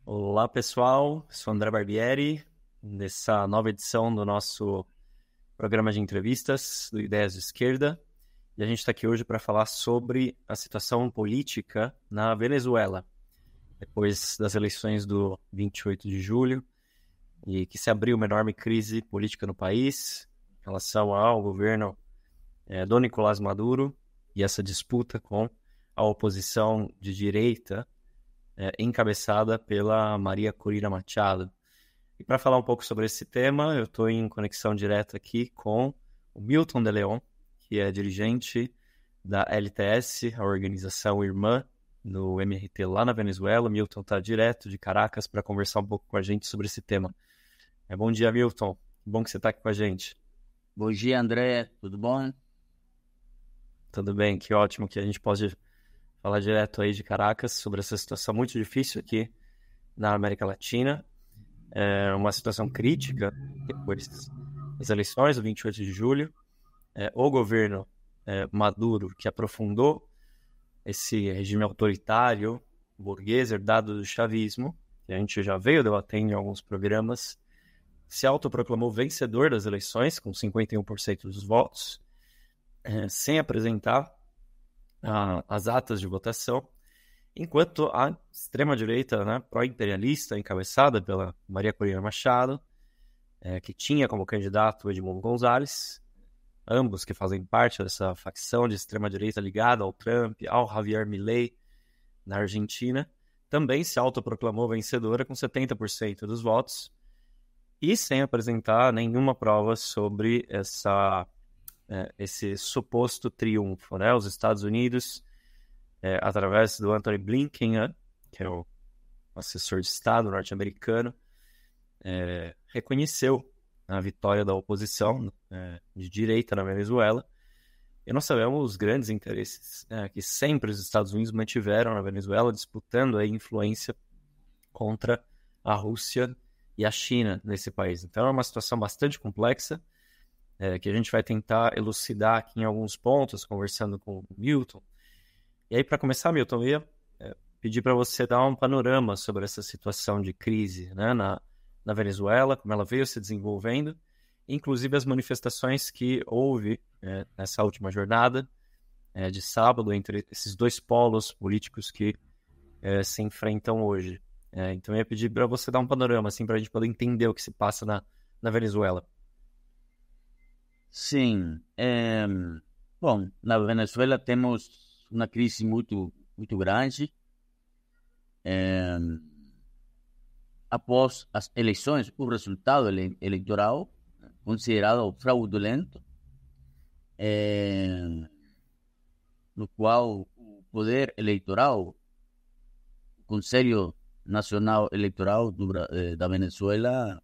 Olá, pessoal. Sou André Barbieri, nessa nova edição do nosso programa de entrevistas do Ideias de Esquerda. E a gente está aqui hoje para falar sobre a situação política na Venezuela, depois das eleições do 28 de julho, e que se abriu uma enorme crise política no país em relação ao governo do Nicolás Maduro e essa disputa com a oposição de direita encabeçada pela Maria Corina Machado. E para falar um pouco sobre esse tema, eu estou em conexão direta aqui com o Milton de Leon, que é dirigente da LTS, a organização irmã do MRT lá na Venezuela. O Milton está direto de Caracas para conversar um pouco com a gente sobre esse tema. Bom dia, Milton. Bom que você está aqui com a gente. Bom dia, André. Tudo bom? Tudo bem, que ótimo que a gente pode falar direto aí de Caracas sobre essa situação muito difícil aqui na América Latina. É uma situação crítica depois das eleições do 28 de julho. O governo Maduro, que aprofundou esse regime autoritário, burguês, herdado do chavismo, que a gente já veio debatendo em alguns programas, se autoproclamou vencedor das eleições, com 51% dos votos, sem apresentar as atas de votação, enquanto a extrema-direita, né, pró-imperialista, encabeçada pela Maria Corina Machado, que tinha como candidato Edmundo González, ambos que fazem parte dessa facção de extrema-direita ligada ao Trump, ao Javier Milei, na Argentina, também se autoproclamou vencedora com 70% dos votos e sem apresentar nenhuma prova sobre esse suposto triunfo, né? Os Estados Unidos, através do Antony Blinken, que é o assessor de Estado norte-americano, reconheceu a vitória da oposição de direita na Venezuela. E nós sabemos os grandes interesses que sempre os Estados Unidos mantiveram na Venezuela, disputando a influência contra a Rússia e a China nesse país. Então é uma situação bastante complexa, que a gente vai tentar elucidar aqui em alguns pontos, conversando com o Milton. E aí, para começar, Milton, eu ia pedir para você dar um panorama sobre essa situação de crise, né, na Venezuela, como ela veio se desenvolvendo, inclusive as manifestações que houve nessa última jornada de sábado entre esses dois polos políticos que se enfrentam hoje. Então eu ia pedir para você dar um panorama, assim, para a gente poder entender o que se passa na Venezuela. Sim. Bom, na Venezuela temos uma crise muito, muito grande. Após as eleições, o resultado eleitoral, considerado fraudulento, no qual o poder eleitoral, o Conselho Nacional Eleitoral da Venezuela,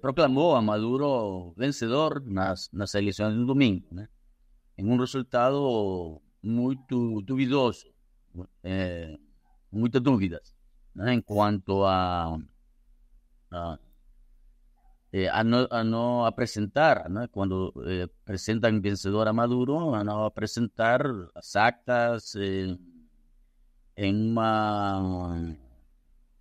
proclamou a Maduro vencedor nas eleições do domingo, né? Em um resultado muito duvidoso, muitas dúvidas, né? Em quanto a não apresentar, né? Quando apresentam vencedor a Maduro, a não apresentar as actas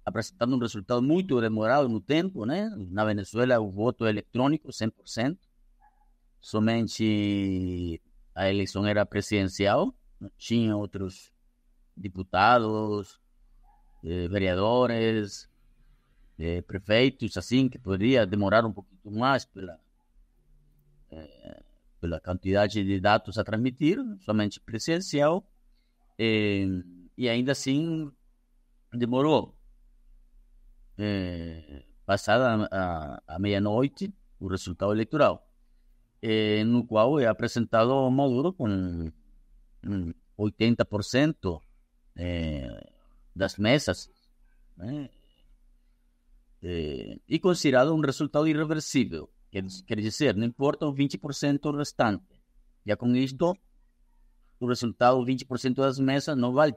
apresentando um resultado muito demorado no tempo, né? Na Venezuela, o voto é eletrônico, 100%. Somente a eleição era presidencial, não tinha outros deputados, vereadores, prefeitos, assim, que poderia demorar um pouquinho mais pela quantidade de dados a transmitir, somente presidencial, e ainda assim demorou. Passada a meia-noite, o resultado eleitoral, no qual é apresentado Maduro com 80% das mesas, né? E considerado um resultado irreversível, quer dizer, não importa o 20% restante. Já com isto, o resultado, 20% das mesas, não vai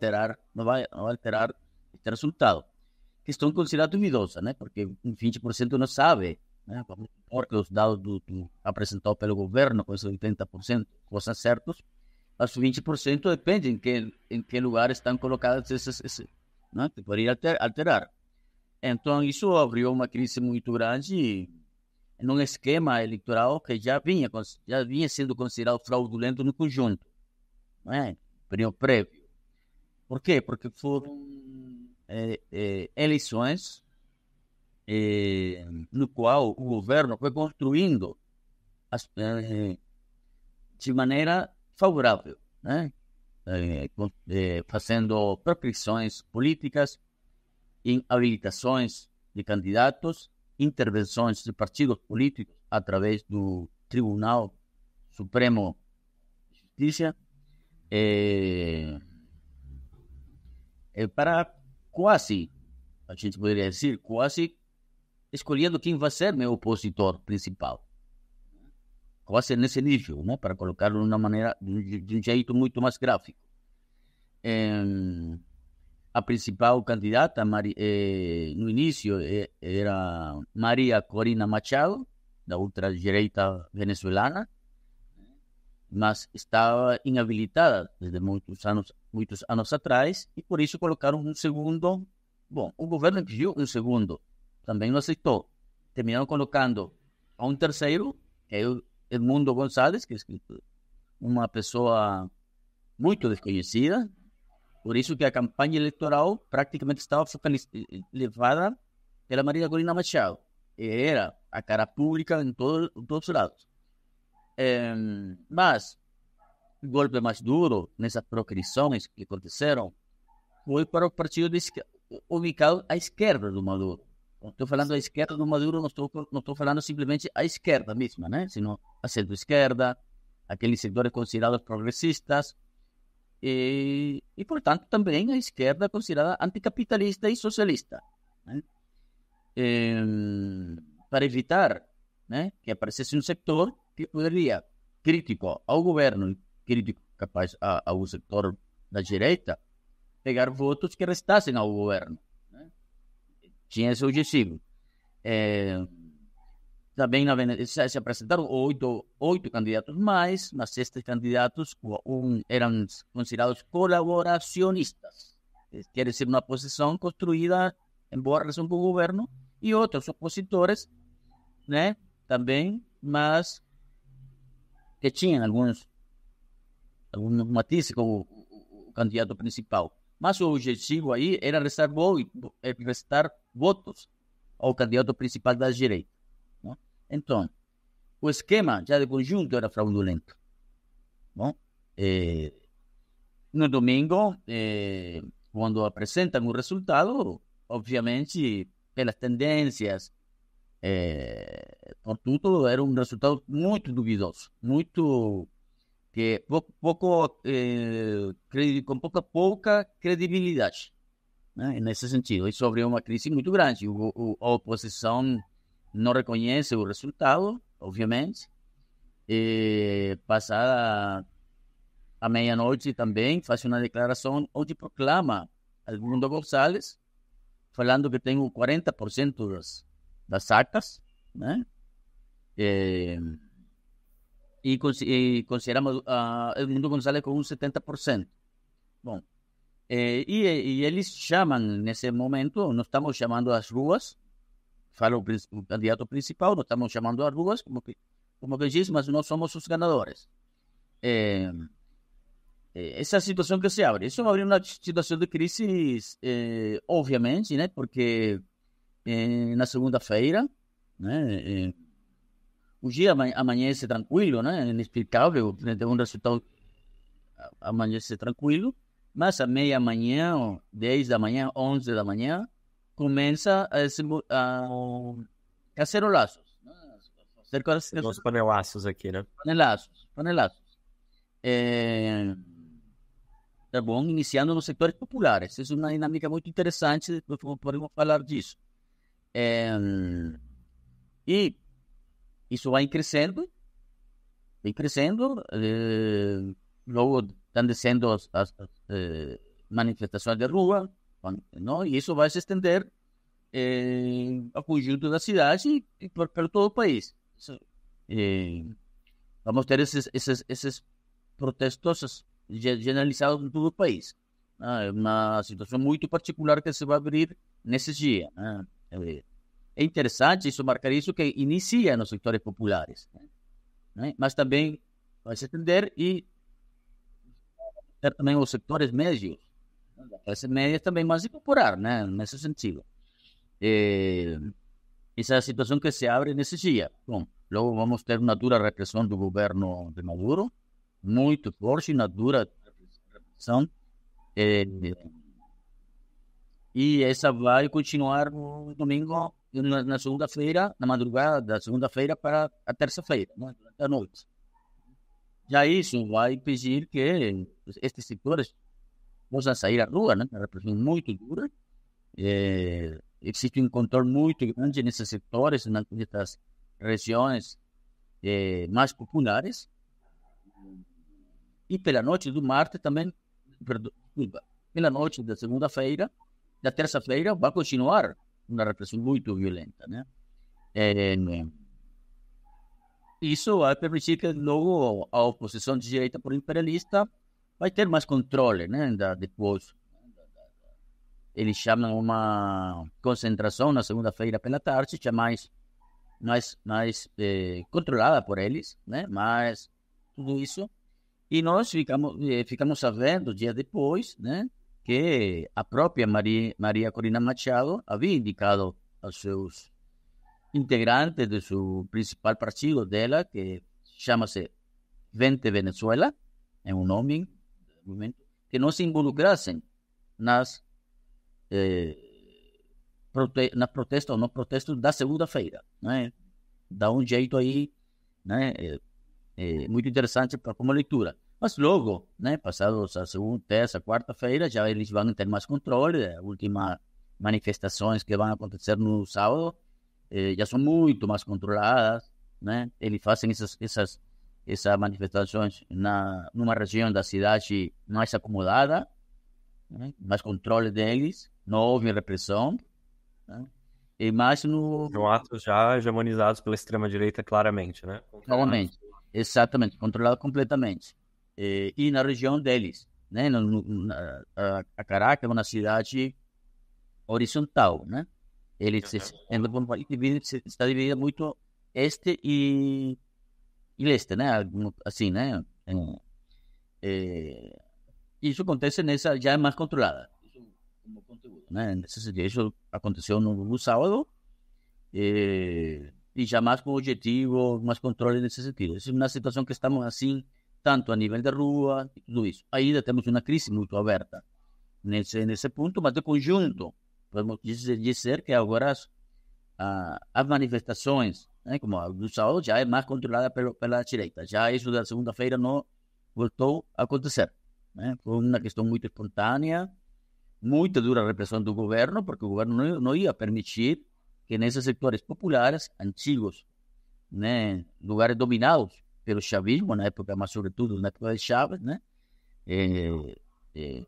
alterar este resultado. Questão considerada duvidosa, né? Porque 20% não sabe, né? Porque os dados apresentados pelo governo, com esses 80%, coisas certas, mas os 20% depende em que lugar estão colocados esses, né? Que poderia alterar. Então, isso abriu uma crise muito grande num esquema eleitoral que já vinha sendo considerado fraudulento no conjunto, não é? Período prévio. Por quê? Porque foram eleições no qual o governo foi construindo de maneira favorável, né? Fazendo prescrições políticas, habilitações de candidatos, intervenções de partidos políticos através do Tribunal Supremo de Justiça, para quase, a gente poderia dizer, quase escolhendo quem vai ser meu opositor principal. Quase nesse nível, né? Para colocar-lo de uma maneira, de um jeito muito mais gráfico. A principal candidata no início era Maria Corina Machado, da ultradireita venezuelana, mas estava inhabilitada desde muitos anos atrás, e por isso colocaram um segundo. Bom, o governo exigiu um segundo, também não aceitou. Terminaram colocando a um terceiro, que é o Edmundo González, que é uma pessoa muito desconhecida. Por isso que a campanha eleitoral praticamente estava levada pela Maria Corina Machado. Era a cara pública em todos os lados. Mas o golpe mais duro nessas proscrições que aconteceram foi para o partido ubicado à esquerda do Maduro. Não estou falando à esquerda do Maduro, não estou falando simplesmente à esquerda mesma, né? Sino a centro-esquerda, aqueles setores considerados progressistas, e portanto, também a esquerda considerada anticapitalista e socialista, né? Para evitar, né, que aparecesse um setor que poderia, crítico ao governo, crítico capaz ao setor da direita, pegar votos que restassem ao governo, né? Tinha esse objetivo. Também se apresentaram oito candidatos mais, mas estes candidatos eram considerados colaboracionistas. Quer dizer, uma posição construída em boa relação com o governo, e outros opositores, né, também, mas que tinham alguns matizes com o candidato principal. Mas o objetivo aí era restar votos ao candidato principal da direita. Então, o esquema já de conjunto era fraudulento. Bom, no domingo, quando apresentam o resultado, obviamente, pelas tendências, por tudo, era um resultado muito duvidoso, muito que com pouca credibilidade, né? Nesse sentido, isso abriu uma crise muito grande. A oposição não reconhece o resultado, obviamente. Passada a meia-noite também faz uma declaração onde proclama Edmundo González, falando que tem 40% das actas, né? E consideramos Edmundo González com 70%. Bom, e eles chamam, nesse momento, nós estamos chamando as ruas, fala o candidato principal, nós estamos chamando as ruas, como que diz, mas nós somos os ganadores. Essa situação que se abre, isso abre uma situação de crise, obviamente, né? Porque na segunda-feira, né, o dia amanhece tranquilo, né? Inexplicável, frente a um resultado amanhece tranquilo, mas à meia-manhã, 10 da manhã, 11 da manhã, começa a cacerolaços, né? Os panelaços aqui, né? Panelaços. Tá bom? Iniciando nos setores populares. Isso é uma dinâmica muito interessante, podemos falar disso. E isso vai crescendo, logo estão descendo as manifestações de rua, não? E isso vai se estender ao conjunto da cidade e por todo o país. Vamos ter esses protestos generalizados em todo o país. É uma situação muito particular que se vai abrir nesses dias. É interessante isso, marcar isso, que inicia nos setores populares, né? Mas também vai se estender e ter também os setores médios. As médias também vão se incorporar, né? Nesse sentido. Essa situação que se abre nesse dia. Bom, logo vamos ter uma dura repressão do governo de Maduro, muito forte, uma dura repressão. E essa vai continuar no domingo, na segunda-feira, na madrugada da segunda-feira para a terça-feira, né? Durante a noite. Já isso vai pedir que estes setores possam sair à rua, né? Uma repressão muito dura. Existe um controle muito grande nesses setores, nessas regiões mais populares. E pela noite do martes também, pela noite da segunda-feira, da terça-feira, vai continuar uma repressão muito violenta, né? Isso vai permitir que logo a oposição de direita por imperialista vai ter mais controle, né? Depois, eles chamam uma concentração na segunda-feira pela tarde, já mais controlada por eles, né? Mas tudo isso. E nós ficamos sabendo, dias depois, né? Que a própria Maria Corina Machado havia indicado aos seus integrantes do seu principal partido dela, que chama-se Vente Venezuela, é um nome, que não se involucrassem nas protestos ou no protestos da segunda-feira, né? Dá um jeito aí, né? Muito interessante como leitura. Mas logo, né, passados a segunda, terça, quarta-feira, já eles vão ter mais controle. As últimas manifestações que vão acontecer no sábado já são muito mais controladas, né? Eles fazem essas manifestações numa região da cidade mais acomodada, né? Mais controle deles, não houve repressão, né? E mais São atos já hegemonizados pela extrema-direita claramente, né? Claramente, exatamente, controlado completamente. E na região deles, né? A Caracas é uma cidade horizontal, né? Ele está dividido muito este e leste, né? Assim, né? Isso acontece já é mais controlada, como conteúdo, né? Isso aconteceu no sábado e já mais com objetivo, mais controle nesse sentido. Essa é uma situação que estamos assim, tanto a nível de rua e tudo isso. Ainda temos uma crise muito aberta nesse ponto, mas de conjunto, podemos dizer que agora as manifestações, né, como a do sábado, já é mais controlada pela direita. Já isso da segunda-feira não voltou a acontecer, né? Foi uma questão muito espontânea, muita dura repressão do governo, porque o governo não ia permitir que nesses setores populares antigos, né, lugares dominados pelo chavismo, na época, mas sobretudo na época de Chávez, né,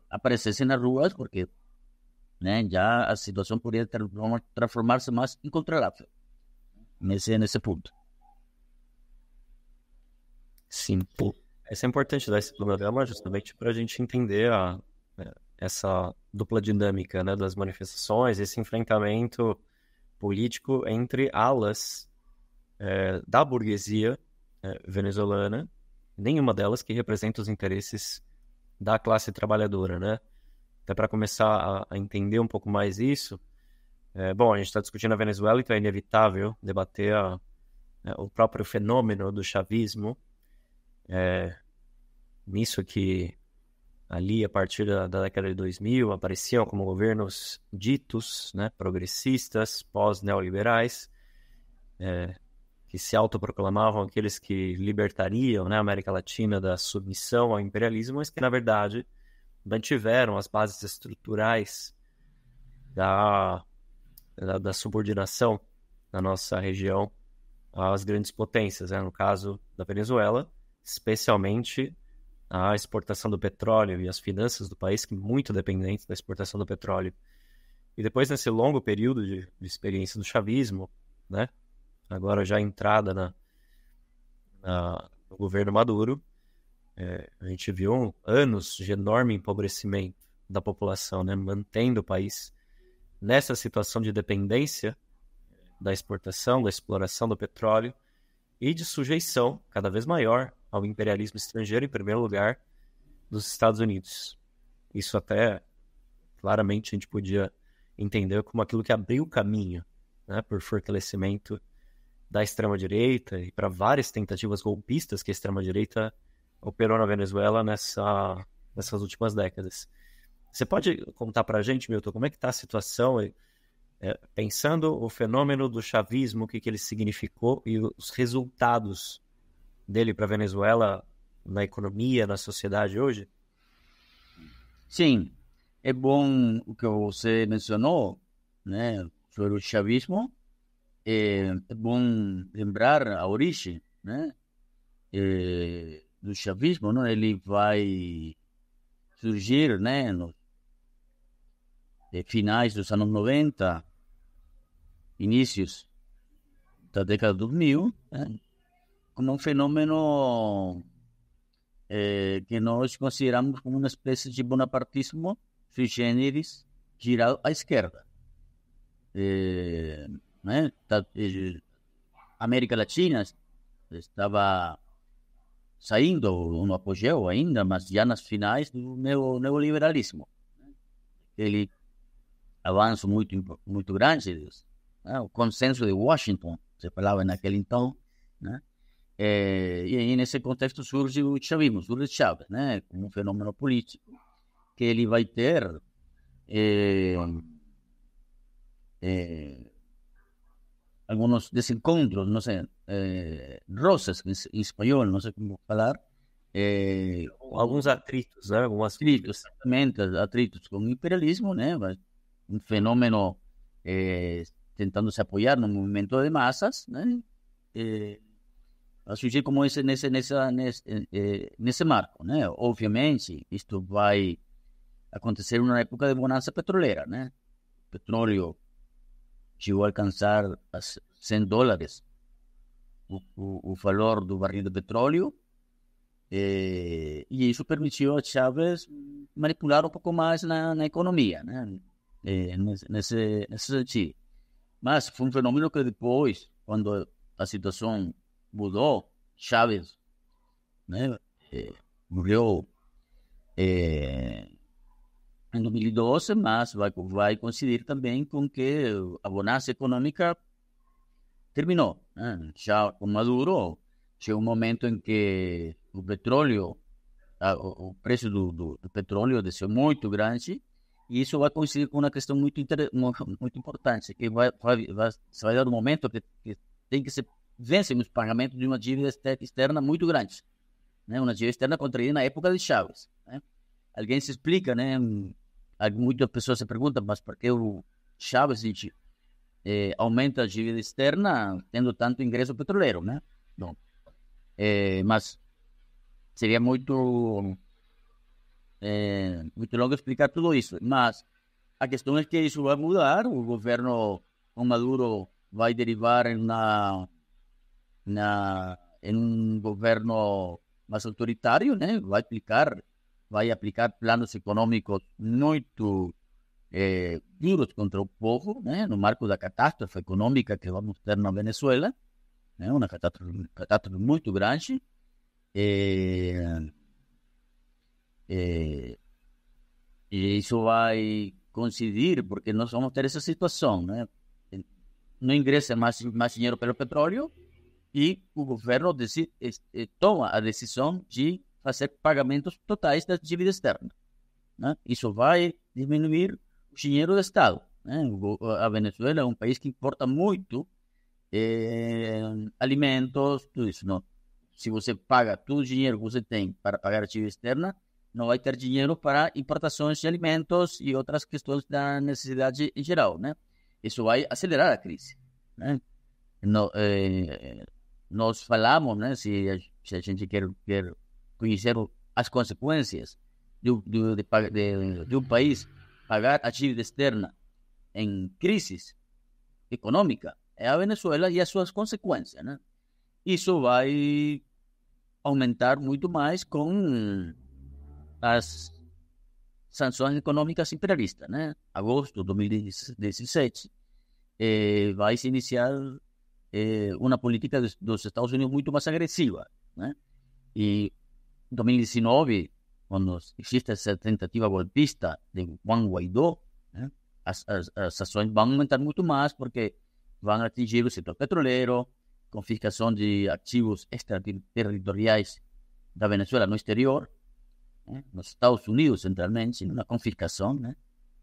aparecessem nas ruas, porque, né, já a situação poderia transformar-se mais incontrolável nesse ponto. Sim. Isso é importante dar esse panorama justamente para a gente entender essa dupla dinâmica, né, das manifestações, esse enfrentamento político entre alas da burguesia venezuelana, nenhuma delas que representa os interesses da classe trabalhadora, né? Até para começar a entender um pouco mais isso, bom, a gente está discutindo a Venezuela, então é inevitável debater o próprio fenômeno do chavismo, nisso que ali, a partir da década de 2000, apareciam como governos ditos, né, progressistas, pós-neoliberais, que se autoproclamavam aqueles que libertariam, né, a América Latina da submissão ao imperialismo, mas que, na verdade, mantiveram as bases estruturais da subordinação da nossa região às grandes potências, né, no caso da Venezuela, especialmente a exportação do petróleo e as finanças do país, que muito dependentes da exportação do petróleo. E depois, nesse longo período de experiência do chavismo, né, agora já entrada no governo Maduro, a gente viu anos de enorme empobrecimento da população, né, mantendo o país nessa situação de dependência da exportação, da exploração do petróleo e de sujeição cada vez maior ao imperialismo estrangeiro, em primeiro lugar, dos Estados Unidos. Isso até, claramente, a gente podia entender como aquilo que abriu o caminho, né, por fortalecimento da extrema-direita e para várias tentativas golpistas que a extrema-direita operou na Venezuela nessas últimas décadas. Você pode contar para a gente, Milton, como é que está a situação, pensando o fenômeno do chavismo, o que ele significou e os resultados dele para a Venezuela na economia, na sociedade hoje? Sim, é bom o que você mencionou, né, sobre o chavismo. É bom lembrar a origem, né, do chavismo, né? Ele vai surgir, né, nos finais dos anos 90, inícios da década de 2000, né, como um fenômeno que nós consideramos como uma espécie de bonapartismo sui generis girado à esquerda. Né? A América Latina estava saindo, no apogeu ainda, mas já nas finais do neoliberalismo. Aquele avanço muito grande, né? O consenso de Washington, se falava naquele então, né? E aí, nesse contexto, surge o chavismo, surge Chávez, né? Como um fenômeno político que ele vai ter alguns desencontros, não sei, roces em espanhol, não sei como falar. Alguns atritos, né? Algumas atritos, exatamente, atritos com o imperialismo, né? Um fenômeno tentando se apoiar no movimento de massas, né? A surgir como nesse marco, né? Obviamente, isto vai acontecer numa época de bonança petroleira, né? O petróleo chegou a alcançar a $100 o valor do barril de petróleo, e isso permitiu a Chávez manipular um pouco mais na economia, né? Nesse sentido. Mas foi um fenômeno que depois, quando a situação mudou, Chávez, né, morreu em 2012, mas vai coincidir também com que a bonança econômica terminou, né? Já com Maduro, chegou um momento em que o petróleo, o preço do petróleo desceu muito grande, e isso vai coincidir com uma questão muito importante, que se vai dar um momento que tem que se vencem os pagamentos de uma dívida externa muito grande, né? Uma dívida externa contraída na época de Chávez, né? Alguém se explica, né? Muitas pessoas se perguntam, mas por que o Chávez aumenta a dívida externa tendo tanto ingresso petroleiro, né? Bom, mas seria muito longo explicar tudo isso. Mas a questão é que isso vai mudar. O governo com Maduro vai derivar em um governo mais autoritário, né? Vai aplicar planos econômicos muito duros contra o povo, né? No marco da catástrofe econômica que vamos ter na Venezuela, né? Uma catástrofe muito grande. E isso vai coincidir porque nós vamos ter essa situação, né? Não ingressa mais dinheiro pelo petróleo, e o governo toma a decisão de fazer pagamentos totais da dívida externa, né? Isso vai diminuir o dinheiro do Estado, né? A Venezuela é um país que importa muito alimentos, tudo isso, não? Se você paga todo o dinheiro que você tem para pagar a dívida externa, não vai ter dinheiro para importações de alimentos e outras questões da necessidade em geral, né? Isso vai acelerar a crise, né? Nós falamos, né, se a gente quer conhecer as consequências de um país pagar a dívida externa em crise econômica, é a Venezuela e as suas consequências, né? Isso vai aumentar muito mais com as sanções econômicas imperialistas, né? Agosto de 2017, vai se iniciar uma política dos Estados Unidos muito mais agressiva, né? E em 2019, quando existe essa tentativa golpista de Juan Guaidó, né? As ações vão aumentar muito mais porque vão atingir o setor petroleiro, confiscação de ativos extraterritoriais da Venezuela no exterior, né? Nos Estados Unidos, centralmente, uma confiscação, né?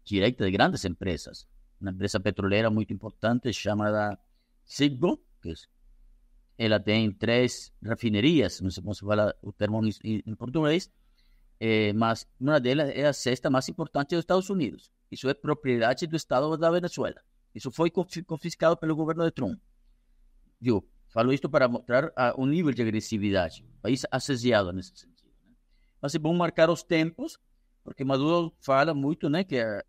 Direta de grandes empresas. Uma empresa petroleira muito importante chamada Citgo, que ela tem 3 refinerias, não sei como se fala o termo em português, mas uma delas é a 6ª mais importante dos Estados Unidos. Isso é propriedade do Estado da Venezuela. Isso foi confiscado pelo governo de Trump. Eu falo isto para mostrar o nível de agressividade. O país assediado nesse sentido, né? Mas é bom marcar os tempos, porque Maduro fala muito, né, que a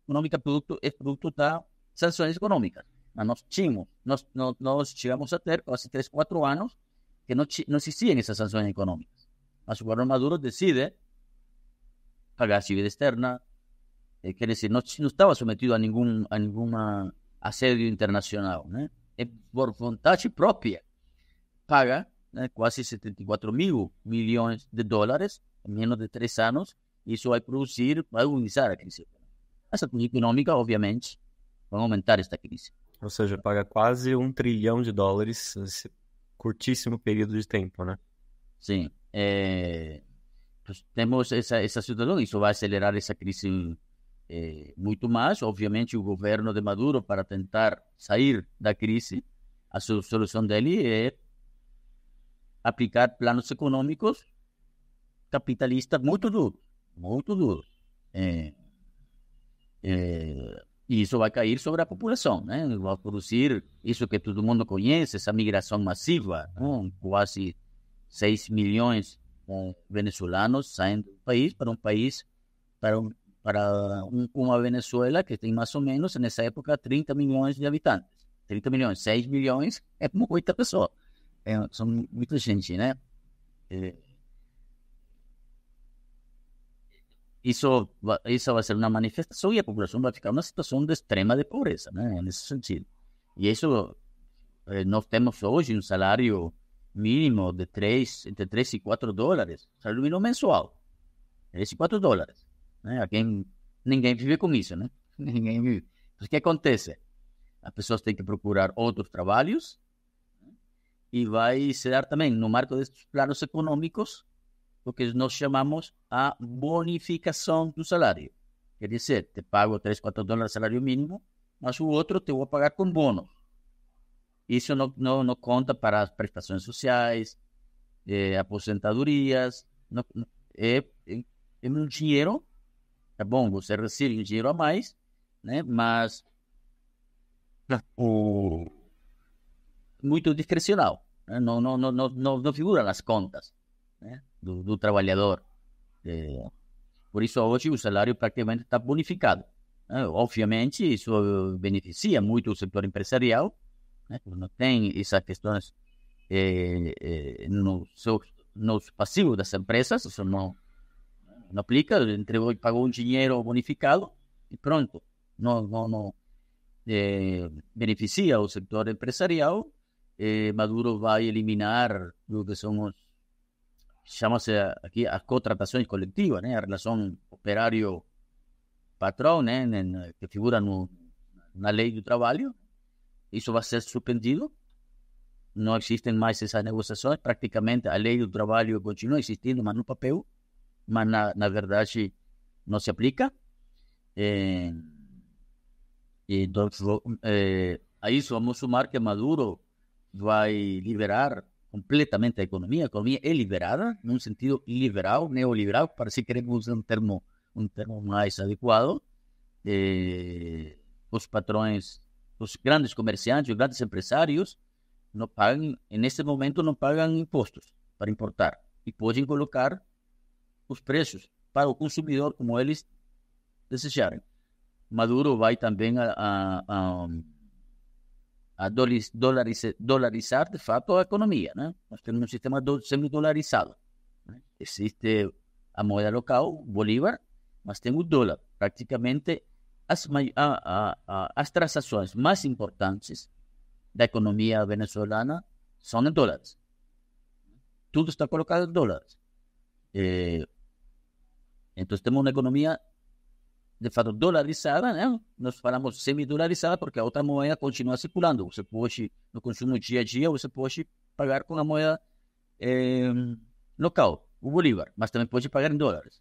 econômica é produto das sanções econômicas. Mas nós chegamos a ter quase 3, 4 anos que não existiam essas sanções econômicas. Mas o governo Maduro decide pagar a dívida externa, quer dizer, não estava submetido a nenhum assédio internacional, né? Por vontade própria, paga, né, quase 74 mil milhões de dólares em menos de 3 anos. Isso vai agudizar a crise. Essa crise econômica, obviamente, vai aumentar esta crise. Ou seja, paga quase $1 trilhão nesse curtíssimo período de tempo, né? Sim. Temos essa situação, isso vai acelerar essa crise muito mais. Obviamente, o governo de Maduro, para tentar sair da crise, a solução dele é aplicar planos econômicos capitalistas muito duros. E isso vai cair sobre a população, né? Vai produzir isso que todo mundo conhece, essa migração massiva, né? Quase 6 milhões de venezuelanos saem do país para uma Venezuela que tem mais ou menos, nessa época, 30 milhões de habitantes. 30 milhões, 6 milhões é muita pessoa. São muita gente, né? Isso vai ser uma manifestação e a população vai ficar numa situação de extrema pobreza, né? Nesse sentido. E isso, nós temos hoje um salário mínimo de entre 3 e 4 dólares, salário mínimo mensual, 3 e 4 dólares. Né? Ninguém vive com isso, né? Ninguém vive. Então, o que acontece? As pessoas têm que procurar outros trabalhos, né? E vai se dar também, no marco desses planos econômicos, o que nós chamamos a bonificação do salário. Quer dizer, te pago 3, 4 dólares salário mínimo, mas o outro te vou pagar com bônus. Isso não conta para as prestações sociais, aposentadorias. É um dinheiro, é bom, você recebe um dinheiro a mais, né? Mas muito discrecional, né? Não figura nas contas, né? do trabalhador. Por isso, hoje, o salário praticamente está bonificado. Obviamente, isso beneficia muito o setor empresarial, né? Não tem essas questões nos passivos das empresas, isso não aplica, entregou e pagou um dinheiro bonificado e pronto. Não beneficia o setor empresarial. Maduro vai eliminar o que são chama-se aqui as contratações coletivas, né? A relação operário-patrão, né? Que figura na lei do trabalho. Isso vai ser suspendido. Não existem mais essas negociações. Praticamente a lei do trabalho continua existindo, mas no papel. Mas na verdade não se aplica. Então, a isso vamos somar que Maduro vai liberar completamente a economia. A economia é liberada, num sentido liberal, neoliberal, para se queremos usar um termo mais adequado. Os patrões, os grandes comerciantes, os grandes empresários, não pagam, nesse momento, não pagam impostos para importar. E podem colocar os preços para o consumidor como eles desejarem. Maduro vai também a dolarizar, de fato, a economia, né? Nós temos um sistema semi-dolarizado, né? Existe a moeda local, o Bolívar, mas tem o dólar. Praticamente as transações mais importantes da economia venezuelana são em dólares. Tudo está colocado em dólares. Então, temos uma economia de fato dolarizada, né? Nós falamos semi-dolarizada porque a outra moeda continua circulando. Você pode, no consumo dia a dia, você pode pagar com a moeda local, o bolívar, mas também pode pagar em dólares.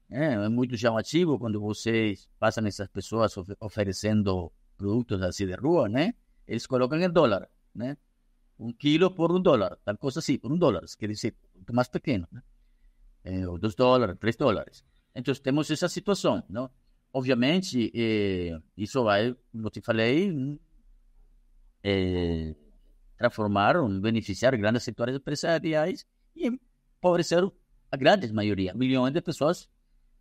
É muito chamativo quando vocês passam essas pessoas oferecendo produtos assim de rua, né? Eles colocam em dólar, né? 1 quilo por $1, tal coisa assim, por $1, quer dizer, muito mais pequeno, né? Ou $2, $3. Então, temos essa situação, não? Obviamente, isso vai, como te falei, transformar, beneficiar grandes setores empresariais e empobrecer a grande maioria. Milhões de pessoas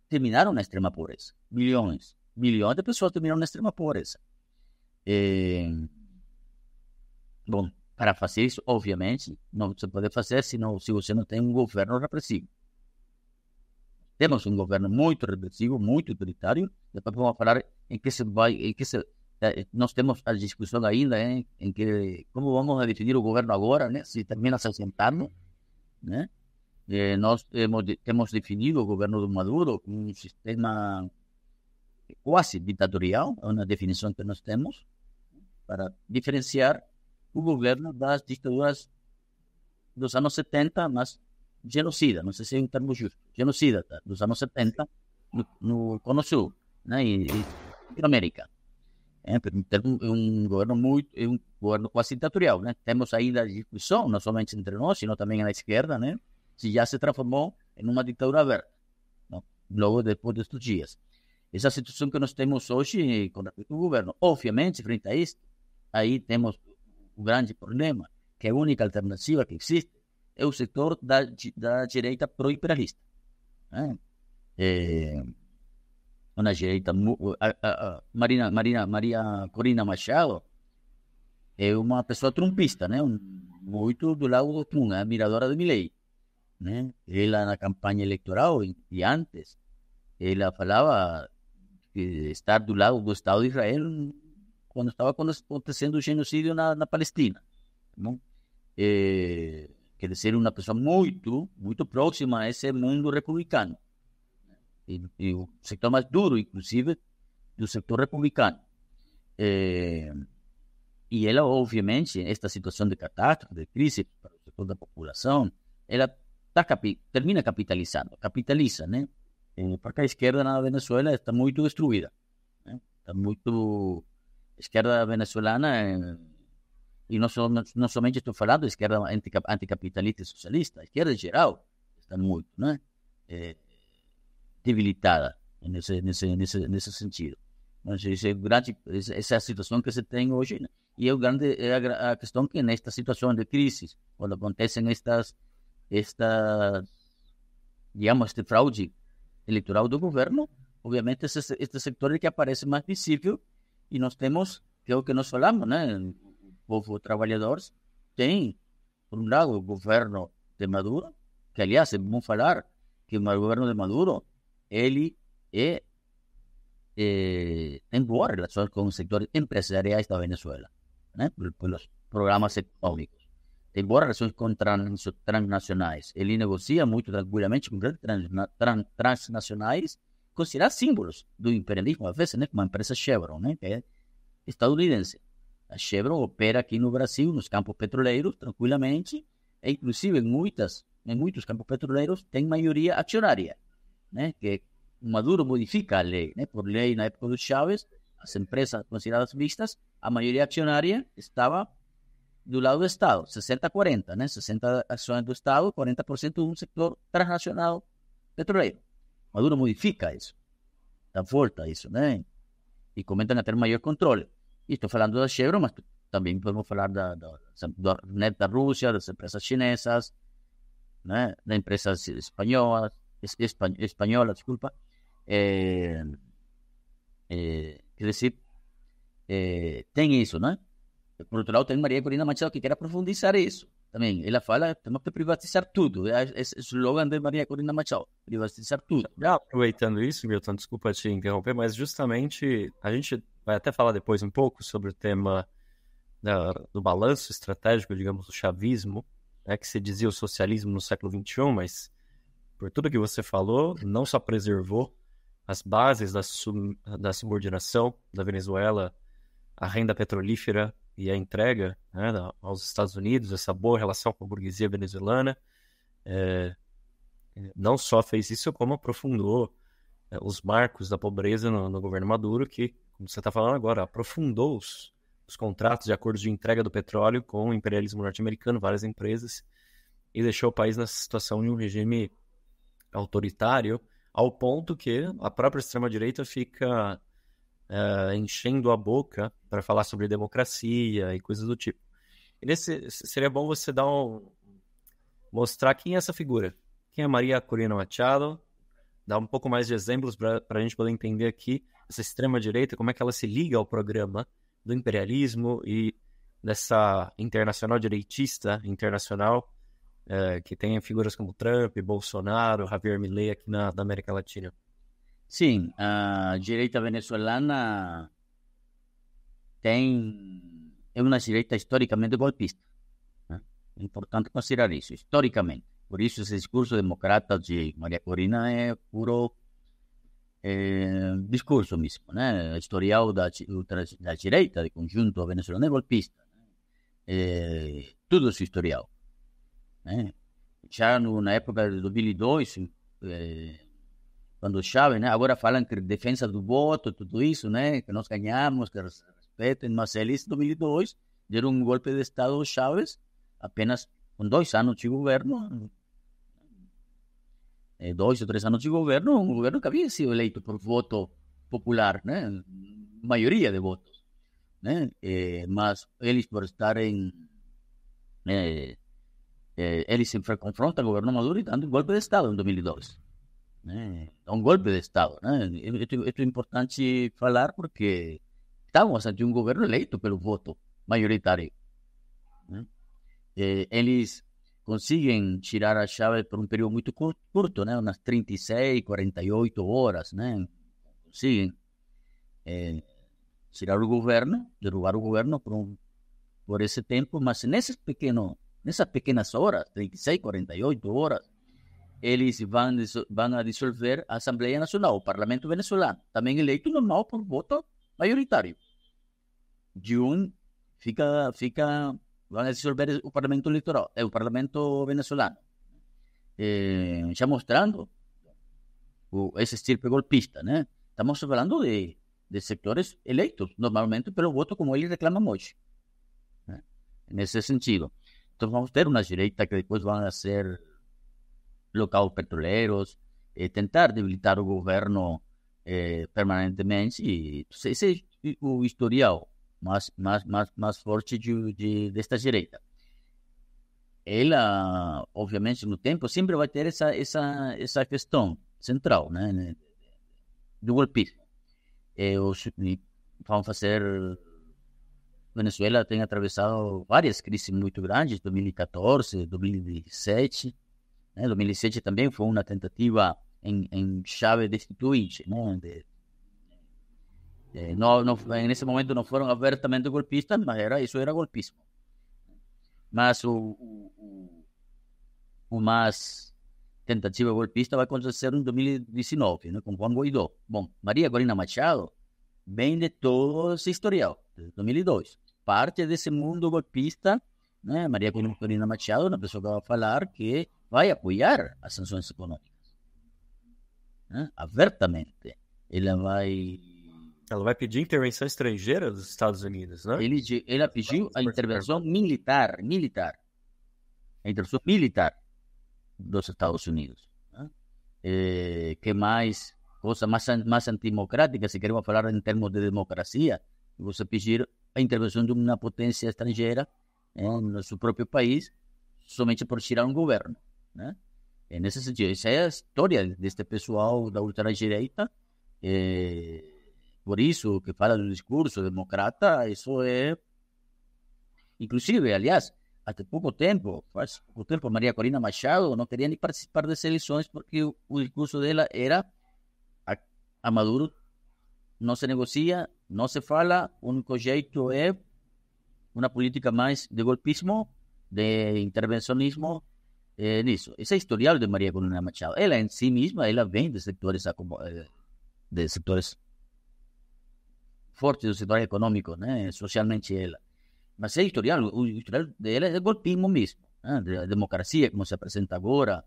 terminaram na extrema pobreza. Milhões de pessoas terminaram na extrema pobreza. Bom, para fazer isso, obviamente, não se pode fazer se você não tem um governo repressivo. Temos um governo muito repressivo, muito autoritário. Depois vamos falar em que se vai, nós temos a discussão ainda em que como vamos definir o governo agora, né? Se termina se assentando, né? Nós temos definido o governo do Maduro como um sistema quase ditatorial, é uma definição que nós temos para diferenciar o governo das ditaduras dos anos 70, mas genocida, não sei se é um termo justo, genocida dos anos 70 no Cono Sul, né, e Latinoamérica. Um governo quase ditatorial, né? Temos ainda a discussão, não somente entre nós, sino também na esquerda, né? Se já se transformou em uma ditadura aberta, não? Logo depois destes dias. Essa situação que nós temos hoje com respeito ao governo, obviamente, frente a isso, aí temos um grande problema, que a única alternativa que existe é o setor da direita pro-imperialista. Né? Uma direita, Maria Corina Machado é uma pessoa trumpista, né? Muito do lado do Trump, admiradora de Milei. Né? Ela na campanha eleitoral e antes, ela falava que estar do lado do Estado de Israel quando estava acontecendo o genocídio na Palestina. Não? Quer dizer, uma pessoa muito próxima a esse mundo republicano. E o setor mais duro, inclusive, do setor republicano. E ela, obviamente, esta situação de catástrofe, de crise para o setor da população, ela termina capitaliza, né? Porque a esquerda na Venezuela está muito destruída. Né? Está muito... A esquerda venezuelana, e não somente estou falando da esquerda anticapitalista e socialista, a esquerda em geral está muito, né? Debilitada nesse sentido. Mas essa é a situação que se tem hoje, né? E a questão que nesta situação de crise, quando acontecem digamos, este fraude eleitoral do governo, obviamente este setor é que aparece mais visível e nós temos, que é o que nós falamos, né? O povo trabalhador tem, por um lado, o governo de Maduro, que aliás, vamos falar que o governo de Maduro, ele tem boas relações com os setores empresariais da Venezuela, né? Pelos programas econômicos. Tem boas relações com transnacionais. Ele negocia muito tranquilamente com grandes transnacionais, consideradas símbolos do imperialismo, às vezes, né? Como a empresa Chevron, né? Que é estadunidense. A Chevron opera aqui no Brasil, nos campos petroleiros, tranquilamente, e inclusive em muitos campos petroleiros tem maioria acionária, né? Que Maduro modifica a lei, né? Por lei, na época do Chávez, as empresas consideradas mistas, a maioria acionária estava do lado do Estado, 60-40, né? 60 ações do Estado, 40% de um setor transnacional petroleiro. Maduro modifica isso, dá volta a isso, né? E comentam a ter maior controle. E estou falando da Chevron, mas também podemos falar da Rússia, das empresas chinesas, né? Das empresas espanholas, desculpa. Quer dizer, tem isso, né? Por outro lado, tem Maria Corina Machado que quer aprofundizar isso. também. Ela fala, temos que privatizar tudo. Esse slogan de Maria Corina Machado, privatizar tudo. Já aproveitando isso, Milton, desculpa te interromper, mas justamente a gente vai até falar depois um pouco sobre o tema do balanço estratégico, digamos, do chavismo, né, que se dizia o socialismo no século XXI, mas por tudo que você falou, não só preservou as bases da subordinação da Venezuela, a renda petrolífera e a entrega, né, aos Estados Unidos, essa boa relação com a burguesia venezuelana, não só fez isso, como aprofundou os marcos da pobreza no governo Maduro, que, como você está falando agora, aprofundou os contratos de acordos de entrega do petróleo com o imperialismo norte-americano, várias empresas, e deixou o país nessa situação de um regime autoritário, ao ponto que a própria extrema-direita fica enchendo a boca para falar sobre democracia e coisas do tipo. E seria bom você mostrar quem é essa figura. Quem é Maria Corina Machado? Dar um pouco mais de exemplos para a gente poder entender aqui essa extrema-direita, como é que ela se liga ao programa do imperialismo e dessa internacional direitista internacional, que tem figuras como Trump, Bolsonaro, Javier Milei aqui na América Latina. Sim, a direita venezuelana é uma direita historicamente golpista. Né? É importante considerar isso, historicamente. Por isso, esse discurso democrata de Maria Corina é puro discurso mesmo, né? Historial da direita, de conjunto venezuelano, é golpista. Tudo esse historial. Né? Já na época de 2002, quando Chávez, né? Agora falam que defesa do voto, tudo isso, né? Que nós ganhamos, que respeitem, mas eles, em 2002, deram um golpe de Estado ao Chávez, apenas com 2 anos de governo, 2 ou 3 anos de governo, um governo que havia sido eleito por voto popular, né? Maioria de votos, né? Mas eles, por estarem... eles se confrontam ao governo Maduro e dando um golpe de Estado em 2002. Um golpe de Estado, né? Isso é importante falar porque estamos ante um governo eleito pelo voto maioritário. Né? Eles conseguem tirar a chave por um período muito curto, né? Umas 36, 48 horas, né? Conseguem tirar o governo, derrubar o governo por esse tempo, mas nessas pequenas horas, 36, 48 horas, eles vão a dissolver a Assembleia Nacional, o Parlamento Venezuelano, também eleito normal por voto maioritário. Vão a dissolver o Parlamento Eleitoral, o Parlamento Venezuelano, já mostrando esse estirpe golpista, né? Estamos falando de sectores eleitos, normalmente pelo voto como eles reclamam hoje, né? Nesse sentido. Então vamos ter uma direita que depois vão a ser bloqueados petroleros, tentar debilitar o governo permanentemente. E esse é o historial mais forte desta direita. Ela, obviamente, no tempo, sempre vai ter essa questão central, né, do golpismo. Vamos fazer... Venezuela tem atravessado várias crises muito grandes, 2014, 2017. Né? 2017 também foi uma tentativa em chave destituinte, né? Nesse momento não foram abertamente golpistas, mas isso era golpismo. Mas o mais tentativa golpista vai acontecer em 2019, né? Com Juan Guaidó. Bom, Maria Corina Machado vem de todo esse historial, de 2002. Parte desse mundo golpista, né? Maria Corina Machado, uma pessoa que vai falar que vai apoiar as sanções econômicas, né? Abertamente. Ela vai pedir intervenção estrangeira dos Estados Unidos, né? Ela pediu a intervenção militar. A intervenção militar dos Estados Unidos. Né? Que mais... coisa mais antidemocrática, se queremos falar em termos de democracia, você pedir a intervenção de uma potência estrangeira no seu próprio país, somente por tirar um governo. Né? Nesse sentido, essa é a história deste pessoal da ultradireita. Por isso que fala do discurso democrata, isso é... Inclusive, aliás, Até faz pouco tempo, Maria Corina Machado não queria nem participar das eleições porque o discurso dela era a Maduro não se negocia, não se fala, o único jeito é uma política mais de golpismo, de intervencionismo, nisso. Esse é o historial de Maria Corina Machado. Ela em si mesma, ela vem de setores fortes do setor econômico, né? Socialmente ela. Mas o historial dela é golpismo mesmo, né? De democracia, como se apresenta agora,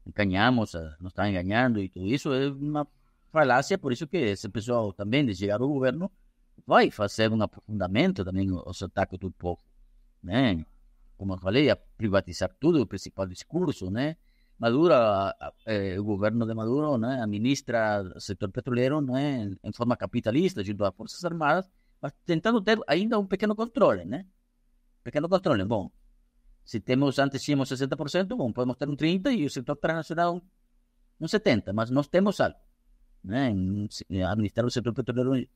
enganamos, nos estão enganando e tudo isso é uma falácia, por isso que esse pessoal também, de chegar ao governo, vai fazer um aprofundamento também os ataques do povo, né? Como eu falei, a privatizar tudo, o principal discurso, né? Maduro, o governo de Maduro, né? Administra o setor petroleiro, né? Em forma capitalista, junto às Forças Armadas, mas tentando ter ainda um pequeno controle, né? Pequeno controle. Bom, se antes tínhamos 60%, bom, podemos ter um 30% e o setor transnacional um 70%, mas nós temos algo, né? Administrar o setor petroleiro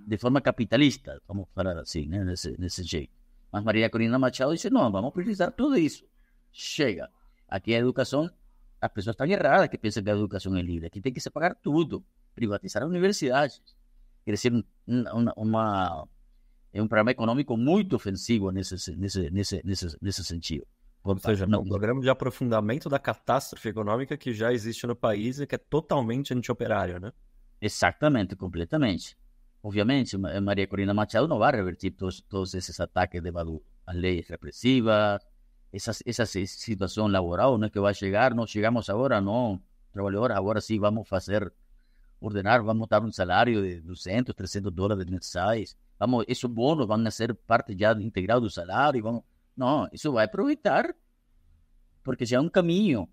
de forma capitalista, vamos falar assim, né? Nesse jeito. Mas Maria Corina Machado disse, não, vamos precisar tudo isso. Chega. Aqui a educação, as pessoas estão erradas que pensam que a educação é livre. Aqui tem que se pagar tudo. Privatizar as universidades. Quer dizer, é um programa econômico muito ofensivo nesse sentido. Ou seja, é um programa de aprofundamento da catástrofe econômica que já existe no país e que é totalmente antioperário, né? Exatamente, completamente. Obviamente, Maria Corina Machado não vai revertir todos esses ataques de Maduro. As leis repressivas, essa situação laboral, né, que vai chegar, nós chegamos agora, não, trabalhador, agora sim vamos vamos dar um salário de $200, $300 mensais, esses bônus vão ser parte já integral do salário, não, isso vai aproveitar, porque já é um caminho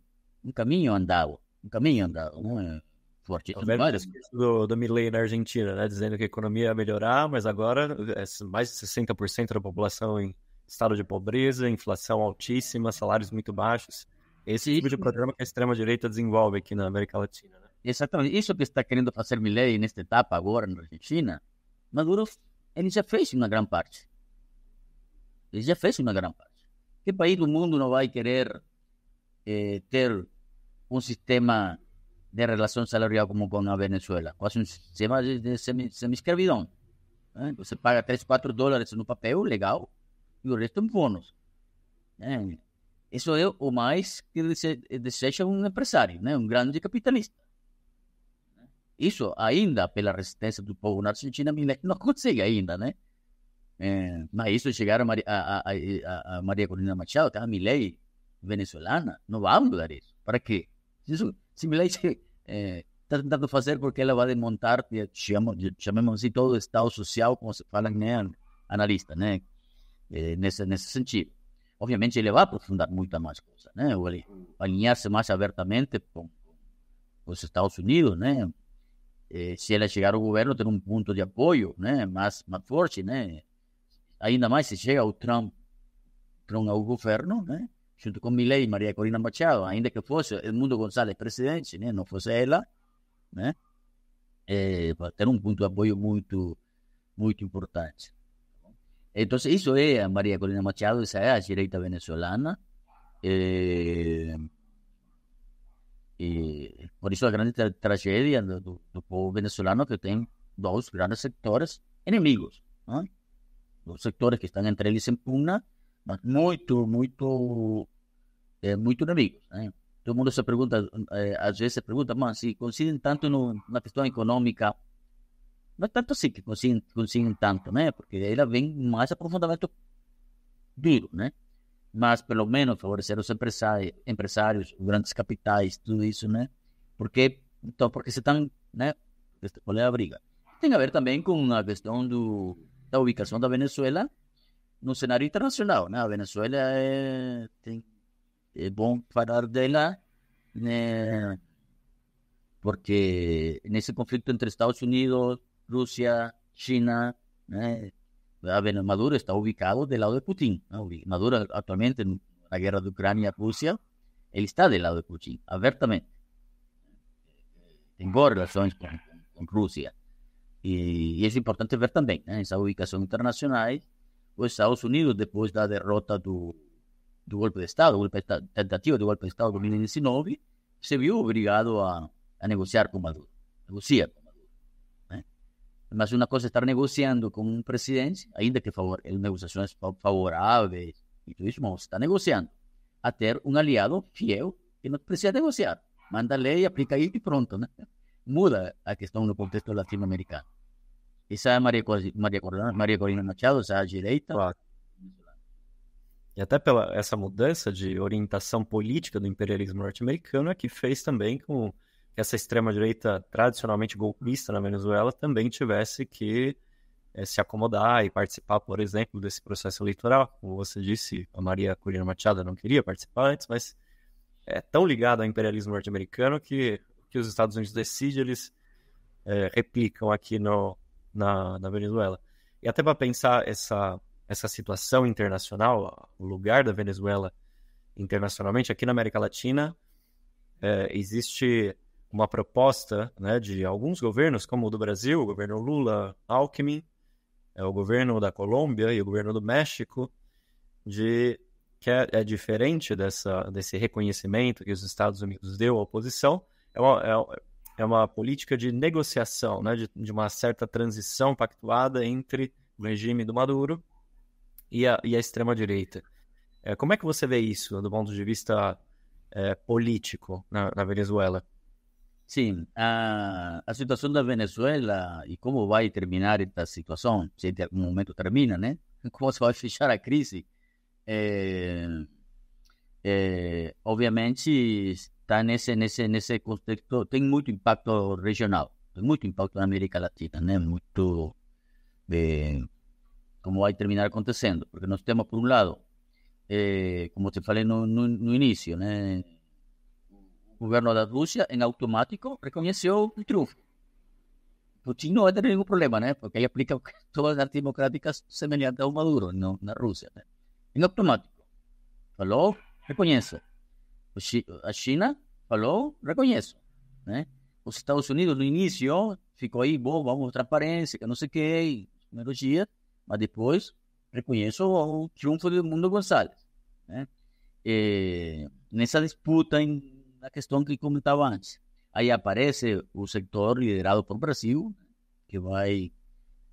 andado, não é forte. Do Milei na Argentina, né, dizendo que a economia ia melhorar, mas agora mais de 60% da população em estado de pobreza, inflação altíssima, salários muito baixos. Esse tipo de programa que a extrema-direita desenvolve aqui na América Latina, né? Exatamente. Isso que está querendo fazer Milei nesta etapa agora na Argentina, Maduro, ele já fez uma grande parte. Que país do mundo não vai querer ter um sistema de relação salarial como com a Venezuela? Quase um sistema de semi-escravidão. Você paga $3, $4 no papel, legal, e o resto em bônus. Isso é o mais que deseja um empresário, né? Um grande capitalista. Isso ainda, pela resistência do povo na Argentina, Milei não consegue ainda, né? Mas isso chegar a Maria Corina Machado, que é a Milei venezuelana, não vai mudar isso. Para quê? Se Milei está tentando fazer porque ela vai desmontar, chamemos assim, todo o Estado social, como se fala, né? Analista, né? Nesse sentido. Obviamente, ele vai aprofundar muita mais coisa, né? Vai alinhar-se mais abertamente com os Estados Unidos, né? Se ela chegar ao governo, ter um ponto de apoio, né? Mais forte, né? Ainda mais se chega o Trump ao governo, né? Junto com Milei e Maria Corina Machado, ainda que fosse Edmundo González presidente, né? Não fosse ela, né? Para ter um ponto de apoio muito, muito importante. Então, isso é a Maria Corina Machado, essa é a direita venezuelana. E por isso a grande tragédia do povo venezuelano, que tem dois grandes sectores inimigos, né? Dos sectores que estão entre eles em pugna, mas muito inimigos, né? Todo mundo se pergunta, às vezes se pergunta, mas se coincidem tanto na questão econômica, não é tanto assim que consigam tanto, né? Porque ela vem mais aprofundamento duro, né? Mas pelo menos favorecer os empresários, grandes capitais, tudo isso, né? Porque se estão, né? Qual é a briga? Tem a ver também com a questão da ubicação da Venezuela no cenário internacional, né? A Venezuela é bom falar dela, né? Porque nesse conflito entre Estados Unidos, Rússia, China, né? Maduro está ubicado del lado de Putin, ¿no? Maduro actualmente en la guerra de Ucrania-Rusia, él está del lado de Putin, abiertamente. Tengo relaciones con Rusia. Y es importante ver también, ¿eh? Esa ubicación internacional. Los Estados Unidos, después de la derrota do golpe de Estado, tentativa de golpe de Estado de 2019, se viu obrigado a negociar com Maduro. Negocia com Maduro. Né? Mas uma coisa é estar negociando com um presidente, ainda que negociações favoráveis e tudo isso, mas você está negociando, a ter um aliado fiel que não precisa negociar. Manda a lei, aplica aí e pronto. Né? Muda a questão no contexto latino-americano. Essa é Maria Corina Machado, essa é a direita. Claro. E até pela essa mudança de orientação política do imperialismo norte-americano é que fez também com que essa extrema-direita tradicionalmente golpista na Venezuela também tivesse que se acomodar e participar, por exemplo, desse processo eleitoral. Como você disse, a Maria Corina Machado não queria participar antes, mas é tão ligado ao imperialismo norte-americano que os Estados Unidos decidem, eles replicam aqui na Venezuela. E até para pensar essa situação internacional, o lugar da Venezuela internacionalmente, aqui na América Latina, existe uma proposta, né, de alguns governos, como o do Brasil, o governo Lula, Alckmin, o governo da Colômbia e o governo do México, que é diferente desse reconhecimento que os Estados Unidos deu à oposição. É uma política de negociação, né, de uma certa transição pactuada entre o regime do Maduro e a extrema-direita. Como é que você vê isso do ponto de vista político na Venezuela? Sim, a situação da Venezuela e como vai terminar esta situação, se em algum momento termina, né? Como se vai fechar a crise, obviamente está nesse contexto, tem muito impacto regional, tem muito impacto na América Latina, né? Muito como vai terminar acontecendo, porque nós temos, por um lado, como te falei no início, né? O governo da Rússia, em automático, reconheceu o triunfo. Putin não vai ter nenhum problema, né? Porque aí aplica todas as democráticas semelhantes ao Maduro na Rússia. Né? Em automático. Falou, reconheço. A China falou, reconheço. Né? Os Estados Unidos, no início, ficou aí, bom, vamos transparência, que não sei o que, primeiros dias, mas depois reconheço o triunfo de Mundo Gonçalves. Né? Nessa disputa na questão que comentava antes. Aí aparece o setor liderado por Brasil, que vai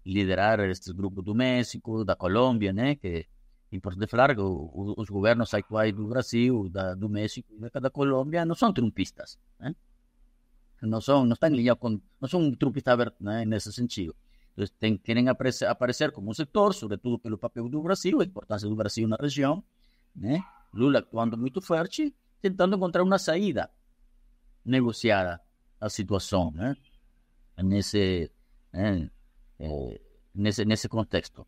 liderar estes grupos do México, da Colômbia, né? Que é importante falar que os governos atuais do Brasil, do México e da Colômbia não são trumpistas, né? Não estão ligados com, não são trumpistas, né? Nesse sentido. Então, querem aparecer como um setor, sobretudo pelo papel do Brasil, a importância do Brasil na região, né? Lula actuando muito forte, tentando encontrar uma saída negociada à situação, né? Nesse contexto.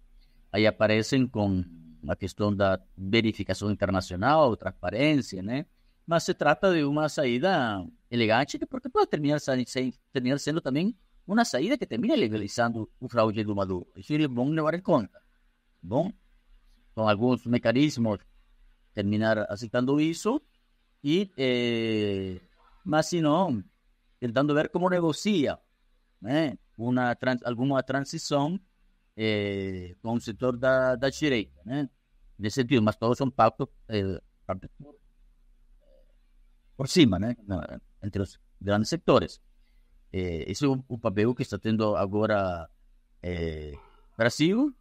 Aí aparecem com a questão da verificação internacional, transparência, né? Mas se trata de uma saída elegante, porque pode terminar sendo também uma saída que termina legalizando o fraude do Maduro. Isso é bom levar em conta. Bom, com alguns mecanismos, terminar aceitando isso, mas se não, tentando ver como negocia, né? Alguma transição com o setor da direita, né? Nesse sentido, mas todos são pactos por cima, né? Entre os grandes sectores. Esse é o papel que está tendo agora Brasil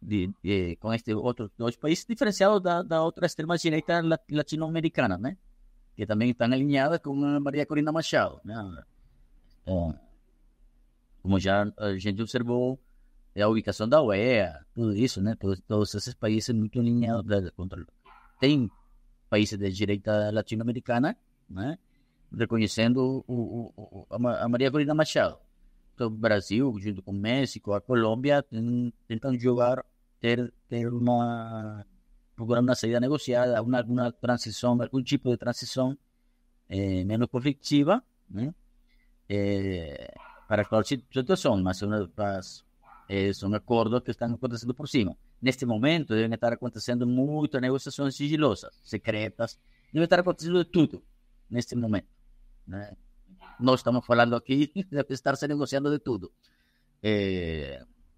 com estes outros dois países, diferenciado da outra extrema-direita latino-americana, né? Que também estão alinhadas com a Maria Corina Machado, né? Como já a gente observou, a ubicação da OEA, tudo isso, né? Todos esses países muito alinhados. Tem países de direita latino-americana, né? Reconhecendo a Maria Corina Machado. Então, o Brasil, junto com o México, a Colômbia, tentam procurar uma saída negociada, alguma transição, algum tipo de transição menos conflitiva, né? Para aquela situação, mas são acordos que estão acontecendo por cima. Neste momento, devem estar acontecendo muitas negociações sigilosas, secretas, deve estar acontecendo de tudo neste momento, né? Nós estamos falando aqui de estar se negociando de tudo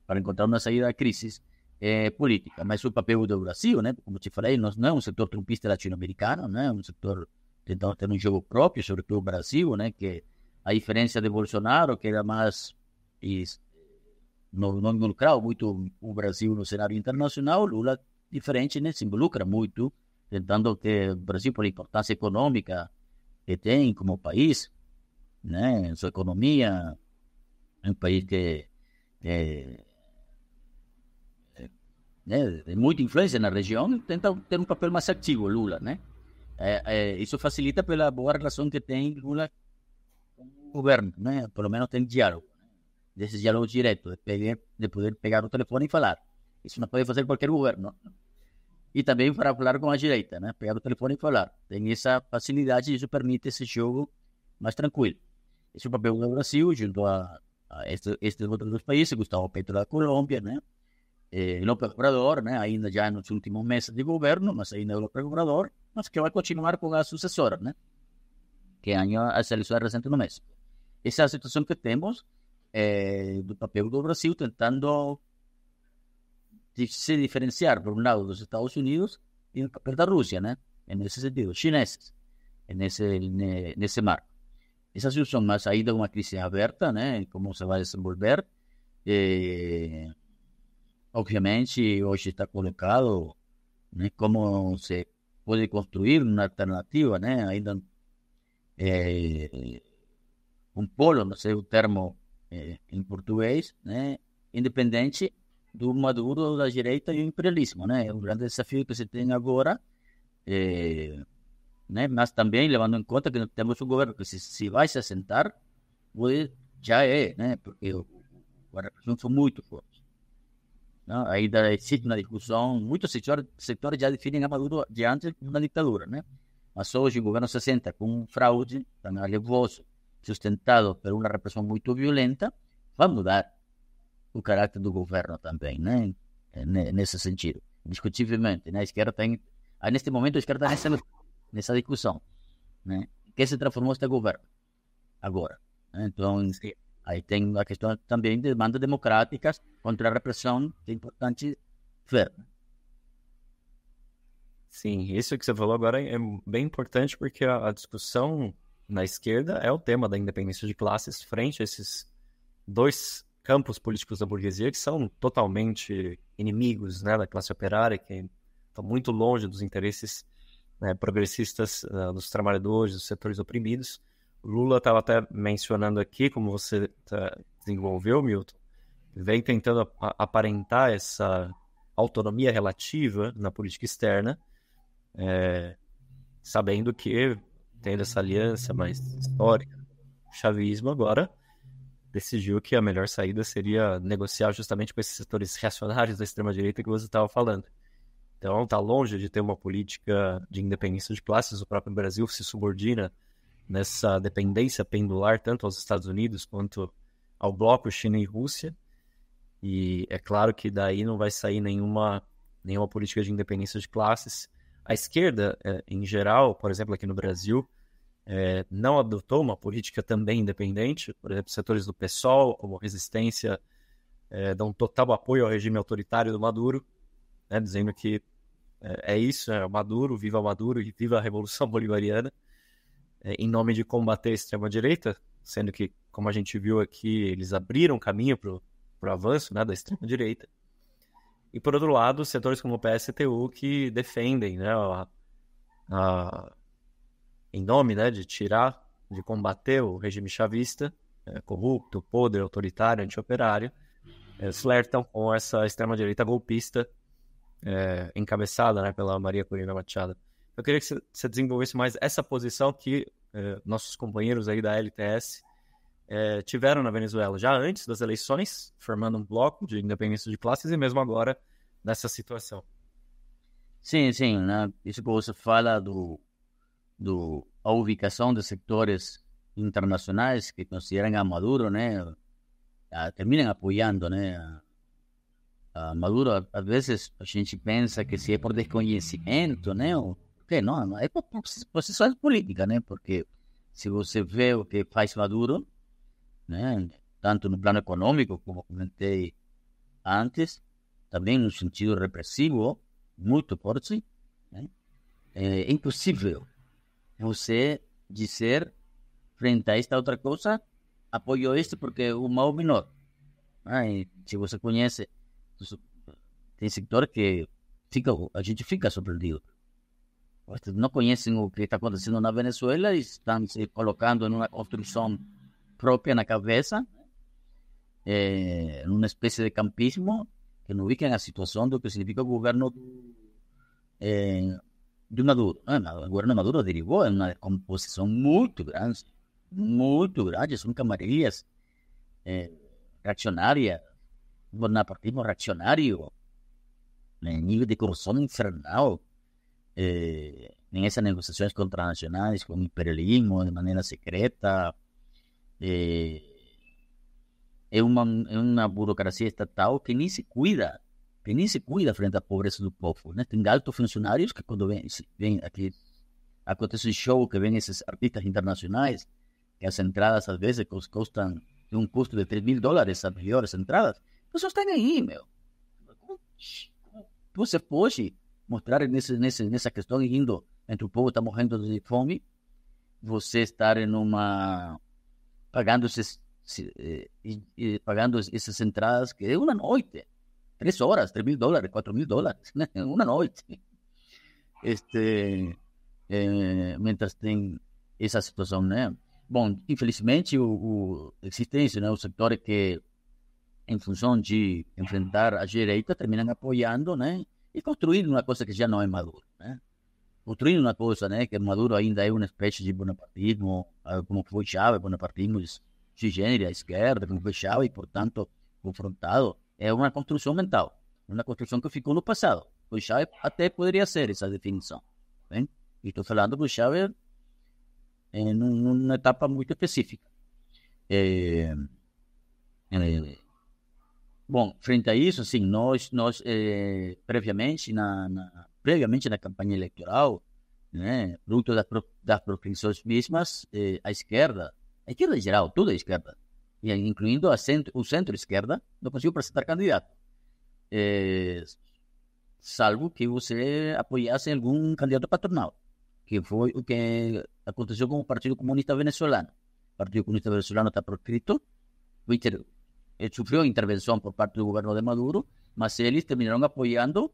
para encontrar uma saída da crise, política. Mas o papel do Brasil, né, como te falei, não é um setor trumpista latino-americano, né, é um setor tentando ter um jogo próprio, sobretudo o Brasil, né, que a diferença de Bolsonaro, que era mais não involucrava muito o Brasil no cenário internacional, Lula, diferente, né, se involucra muito, tentando ter o Brasil, por importância econômica que tem como país, né, sua economia, é um país que né, tem muita influência na região, tenta ter um papel mais ativo, Lula, né? Isso facilita pela boa relação que tem Lula com o governo, né? Pelo menos tem diálogo, desse diálogo direto, de poder pegar o telefone e falar. Isso não pode fazer qualquer governo. E também para falar com a direita, né? Pegar o telefone e falar. Tem essa facilidade e isso permite esse jogo mais tranquilo. Esse é o papel do Brasil, junto a estes outros países, Gustavo Petro da Colômbia, né? López Obrador, né? Ainda já nos últimos meses de governo, mas ainda é o López Obrador, mas que vai continuar com a sucessora, né? Que ganhou as eleições recentes no México. Essa é a situação que temos do papel do Brasil, tentando se diferenciar, por um lado, dos Estados Unidos e o papel da Rússia, né? Nesse sentido, chineses, nesse marco. Essa situação, mas ainda uma crise aberta, né? Como se vai desenvolver. Obviamente, hoje está colocado, né, como se pode construir uma alternativa, né? Ainda um polo, não sei o termo em português, né? Independente do Maduro, da direita e do imperialismo, né? É um grande desafio que se tem agora, né? Mas também levando em conta que temos um governo que se vai se assentar, já né? Porque as repressões são muito fortes. Não? Ainda existe uma discussão, muitos setores já definem a Maduro diante de uma ditadura, né? Mas hoje o governo se assenta com um fraude tão alevoso, sustentado por uma repressão muito violenta, vai mudar o caráter do governo também, né? Nesse sentido. Indiscutivelmente, né? A esquerda tem, neste momento, a esquerda está nessa discussão, né? Que se transformou este governo agora, né? Então, aí tem a questão também de demandas democráticas contra a repressão, que é importante ver. Sim, isso que você falou agora é bem importante porque a discussão na esquerda é o tema da independência de classes frente a esses dois campos políticos da burguesia que são totalmente inimigos, né, da classe operária, que estão muito longe dos interesses, né, progressistas dos trabalhadores, dos setores oprimidos. O Lula estava até mencionando aqui, como você desenvolveu, Milton, vem tentando aparentar essa autonomia relativa na política externa, sabendo que, tendo essa aliança mais histórica, o chavismo agora decidiu que a melhor saída seria negociar justamente com esses setores reacionários da extrema-direita que você estava falando. Então, está longe de ter uma política de independência de classes. O próprio Brasil se subordina nessa dependência pendular tanto aos Estados Unidos quanto ao bloco China e Rússia. E é claro que daí não vai sair nenhuma política de independência de classes. A esquerda, em geral, por exemplo, aqui no Brasil, não adotou uma política também independente. Por exemplo, setores do PSOL, como Resistência, dão total apoio ao regime autoritário do Maduro, né, dizendo que é isso, Maduro, viva Maduro e viva a Revolução Bolivariana, em nome de combater a extrema-direita, sendo que, como a gente viu aqui, eles abriram caminho para o avanço, né, da extrema-direita. E, por outro lado, setores como o PSTU que defendem, né, em nome, né, de combater o regime chavista, corrupto, podre, autoritário, anti-operário, flertam com essa extrema-direita golpista, encabeçada, né, pela Maria Corina Machado. Eu queria que você desenvolvesse mais essa posição que nossos companheiros aí da LTS tiveram na Venezuela, já antes das eleições, formando um bloco de independência de classes e mesmo agora nessa situação. Sim, né? Isso que você fala a ubicação de setores internacionais que consideram a Maduro, né, terminam apoiando, né, a Maduro. Às vezes a gente pensa que se é por desconhecimento, né, ou que não é por posições políticas, né, porque se você vê o que faz Maduro, né, tanto no plano econômico, como comentei antes, também no sentido repressivo, muito forte, né? É impossível você dizer, frente a esta outra coisa, apoio este porque é o mal menor. E se você conhece, tem setor que a gente fica surpreendido. Vocês não conhecem o que está acontecendo na Venezuela e estão se colocando em uma construção própria na cabeça, numa espécie de campismo, que não ubicam a situação do que significa o governo de Maduro. O governo de Maduro derivou em uma composição muito grande, são camarilhas reaccionárias, um bonapartismo reaccionário, nível de corrupção infernal, em essas negociações contranacionais com o imperialismo de maneira secreta. É uma burocracia estatal que nem se cuida frente à pobreza do povo, né? Tem altos funcionários que quando vem aqui, acontece um show que vem esses artistas internacionais, que as entradas às vezes custam um custo de $3,000, as melhores entradas, as pessoas estão aí, meu. Como você pode mostrar nessa questão, indo entre o povo está morrendo de fome, você estar pagando essas entradas que é uma noite, 3 horas, $3,000, $4,000, né? Uma noite. Mientras tem essa situação, né? Bom, infelizmente existem isso, né? Os setores que, em função de enfrentar a direita, terminam apoiando, né? E construindo uma coisa que já não é Maduro, né? Construindo uma coisa, né? Que Maduro ainda é uma espécie de bonapartismo, como foi Chávez, bonapartismo de gênero, à esquerda, como foi Chávez, e, portanto, confrontado. É uma construção mental, uma construção que ficou no passado. O Chávez até poderia ser essa definição, né? E estou falando do Chávez numa etapa muito específica. Bom, frente a isso, assim, nós previamente na campanha eleitoral, né, fruto das propensões mesmas, a esquerda em geral, toda a esquerda, incluindo o centro-esquerda, não conseguiu apresentar candidato, salvo que você apoiasse algum candidato patronal, que foi o que aconteceu com o Partido Comunista Venezuelano. O Partido Comunista Venezuelano está proscrito, sofreu intervenção por parte do governo de Maduro, mas eles terminaram apoiando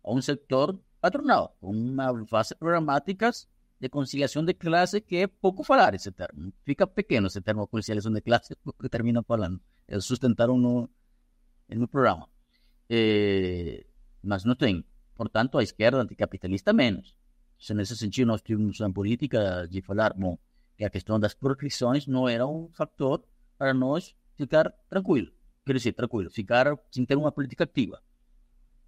a um setor patronal, com uma fase programáticas de conciliação de classe, que é pouco falar esse termo. Fica pequeno esse termo, conciliação de classe, porque terminam falando. Eles sustentaram no programa. Mas não tem. Portanto, a esquerda anticapitalista menos. Nesse sentido, nós tivemos uma política de falar, bom, que a questão das proscrições não era um fator para nós ficar tranquilo. Quer dizer, tranquilo, ficar sem ter uma política ativa.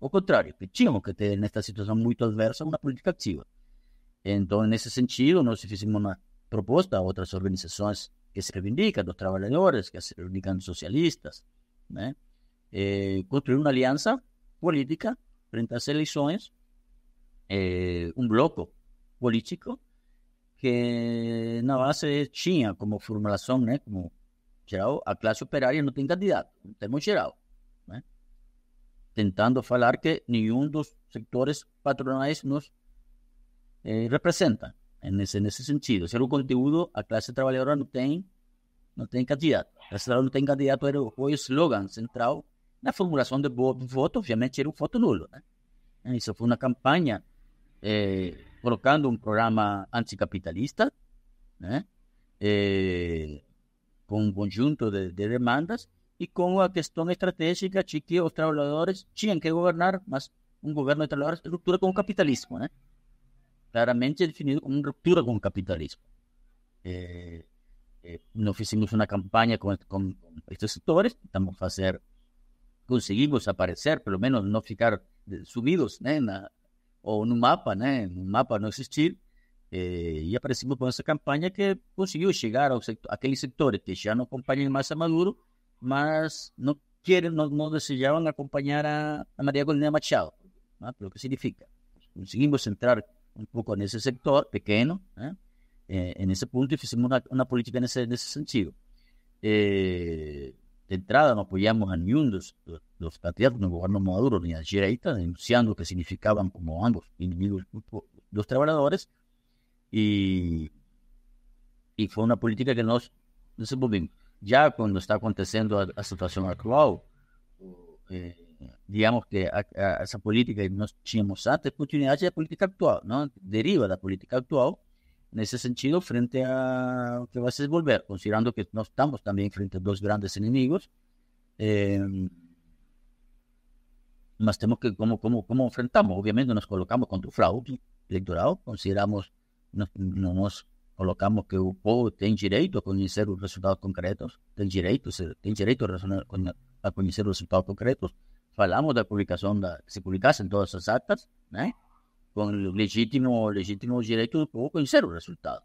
Ao contrário, que tínhamos que ter, nesta situação muito adversa, uma política ativa. Então, nesse sentido, nós fizemos uma proposta a outras organizações que se reivindicam dos trabalhadores, que se reivindicam dos socialistas, né? Construir uma aliança política frente às eleições, um bloco político que na base tinha como formulação, né, como geral, a classe operária não tem candidato, em termos geral, né? Tentando falar que nenhum dos setores patronais nos representa nesse sentido. Ser o conteúdo, a classe trabalhadora não tem candidato. A classe trabalhadora não tem candidato, foi o slogan central. Na formulação do voto, obviamente, era um voto nulo, né? Isso foi uma campanha colocando um programa anticapitalista, né? Com um conjunto de demandas e com a questão estratégica de que os trabalhadores tinham que governar, mas um governo de trabalhadores em ruptura com o capitalismo, né? Claramente definido como uma ruptura com o capitalismo. Nós fizemos uma campanha com estes setores, conseguimos aparecer, pelo menos não ficar sumidos, né, ou no mapa, né, no mapa não existir, e aparecemos com essa campanha que conseguiu chegar àqueles setores que já não acompanham mais a Maduro, mas não desejavam acompanhar a Maria Corina Machado, né, pelo que significa. Conseguimos entrar um pouco nesse setor pequeno, né, nesse ponto, e fizemos uma política nesse sentido. de entrada no apoyamos a nenhum dos candidatos no governo Maduro ni a direita, denunciando que significaban como ambos inimigos dos trabajadores, y fue una política que nós desenvolvimos. Já quando está acontecendo a situação atual, digamos que essa política que nós tínhamos antes, continuidade da política atual, não? Deriva da política atual, nesse sentido, frente a que vai se desenvolver, considerando que nós estamos também frente a dois grandes inimigos, mas temos que, como enfrentamos? Obviamente nos colocamos contra o fraude eleitoral, consideramos, nós colocamos que o povo tem direito a conhecer os resultados concretos, tem direito a conhecer os resultados concretos. Falamos da publicação, que se publicassem todas as atas, né? Com o legítimo direito do povo a conhecer o resultado,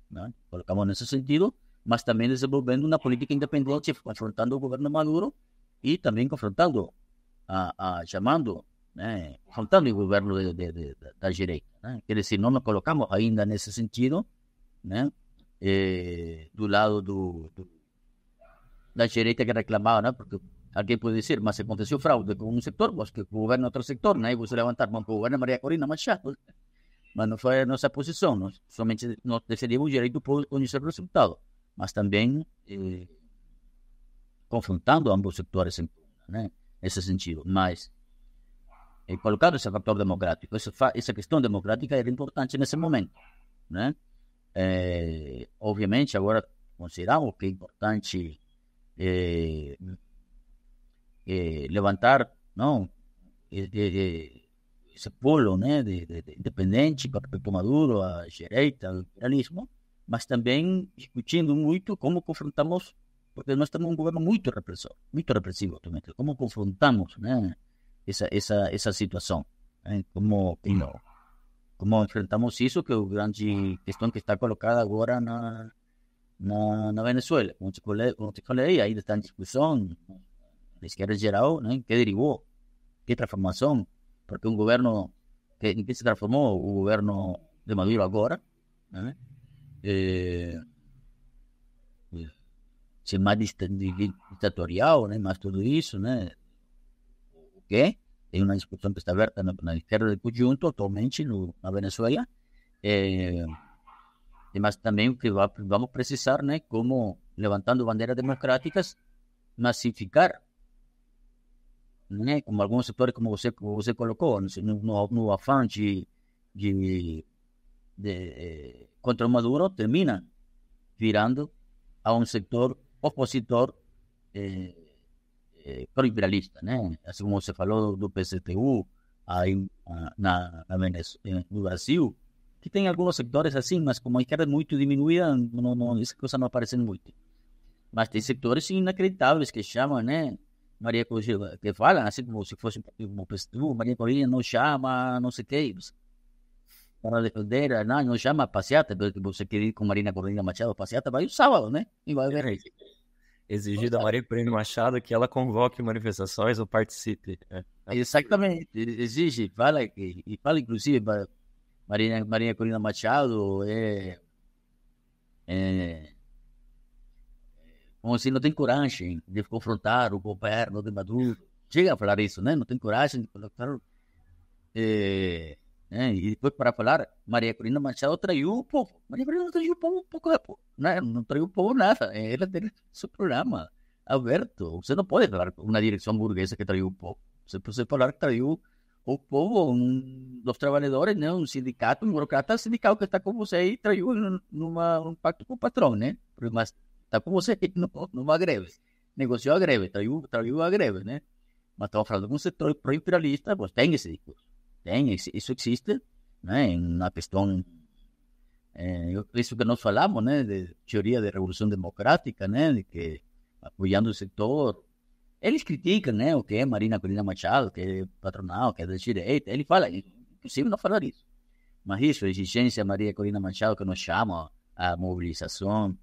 né? Colocamos nesse sentido, mas também desenvolvendo uma política independente, confrontando o governo Maduro e também confrontando, chamando, né? Confrontando o governo da direita, né? Quer dizer, não nos colocamos ainda nesse sentido, né? Do lado da direita que reclamava, né? Porque alguém pode dizer, mas aconteceu fraude com um setor, mas que governa outro setor, né? E você levantar mão para o governo Maria Corina Machado. Mas não foi a nossa posição, nós somente nós defendemos o direito do povo de conhecer o resultado, mas também confrontando ambos setores, né? Nesse sentido. Mas colocado esse fator democrático, essa questão democrática era importante nesse momento, né? Obviamente, agora consideramos que é importante levantar, não, esse polo, né, de independente com respecto a Maduro, a direita, o imperialismo, mas também discutindo muito como confrontamos, porque nós temos um governo muito repressivo também, como confrontamos, né, essa situação, né, como enfrentamos isso, que é a grande questão que está colocada agora na Venezuela. Como te falei, ainda está em discussão na esquerda geral, né, que derivou, que transformação, porque um governo em que se transformou o governo de Maduro agora, né, ser mais ditatorial, né, mais tudo isso, né, o que tem uma discussão que está aberta na esquerda de conjunto atualmente na Venezuela, mas também que vamos precisar, né, como levantando bandeiras democráticas, massificar, né, como alguns setores, como você colocou, no afã de contra o Maduro, termina virando a um setor opositor pro-imperialista, né? Assim como você falou do PSTU aí no Brasil, que tem alguns setores assim, mas como a esquerda é muito diminuída, essa coisa não aparece muito. Mas tem setores inacreditáveis que chamam, né? Maria Corina, que falam assim como se fosse um PSTU, Maria Corina não chama, não sei o que, para defender, não chama a passeata, porque você quer ir com Marina Corina Machado, a passeata vai o sábado, né? E vai ver isso. Exigir da Maria Corina Machado que ela convoque manifestações ou participe. Exatamente, exige, fala inclusive Maria Corina Machado como assim, não tem coragem de confrontar o governo de Maduro. Chega a falar isso, né? Não tem coragem de colocar. E depois, para falar, Maria Corina Machado traiu o povo. Maria Corina não traiu o povo, né? Não traiu o povo nada. Ela tem seu programa aberto. Você não pode falar com uma direção burguesa que traiu o povo. Você pode falar que traiu o povo, dos trabalhadores, né? Um sindicato, um burocrata sindical que está com você e traiu num pacto com o patrão, né? Mas está com você numa greve. Negociou a greve, traiu a greve, né? Mas estamos falando com um setor pro-imperialista, pois tem esse discurso. Isso existe, né? Na questão, isso que nós falamos, né? De teoria de revolução democrática, né? De que apoiando o setor, eles criticam, né? O que é Marina Corina Machado, que é patronal, que é da direita. Ele fala, inclusive não falar isso. Mas isso, a exigência Maria Corina Machado que nos chama a mobilização,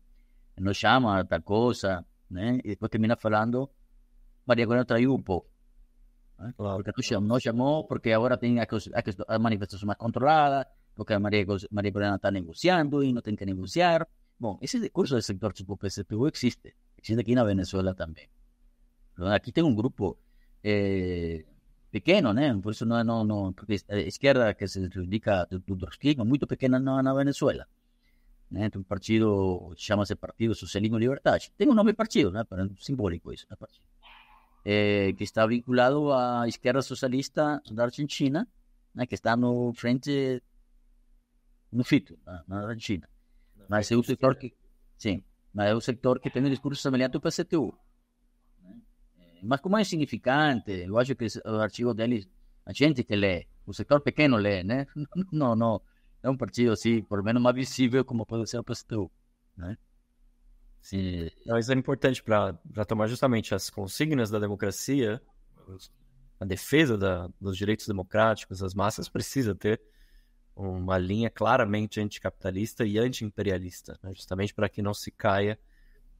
nos chama a tal coisa, né? E depois termina falando, Maria Corina traiu um pouco. Claro. Porque não chamou, porque agora tem a manifestação mais controlada, porque a Maria Corina está negociando e não tem que negociar. Bom, esse discurso do setor tipo PSTU existe aqui na Venezuela também. Aqui tem um grupo pequeno, né? Por isso porque a esquerda que se dedica do trotskismo muito pequena na Venezuela. Né? Tem um partido, chama-se Partido Socialismo e Liberdade. Tem um nome partido, né? Para simbólico isso, né? Partido. Que está vinculado à esquerda socialista da Argentina, né? Que está no frente, no FITO, na Argentina. Mas é o setor que, sim, mas é o setor que tem um discurso semelhante ao PCTU. Mas como é insignificante, eu acho que o artigo deles, a gente que lê, o setor pequeno lê, né? Não, é um partido assim, por menos mais visível como pode ser o PSTU, né? Sim. Isso é importante para tomar justamente as consignas da democracia, a defesa dos direitos democráticos, as massas precisa ter uma linha claramente anticapitalista e anti-imperialista, né? Justamente para que não se caia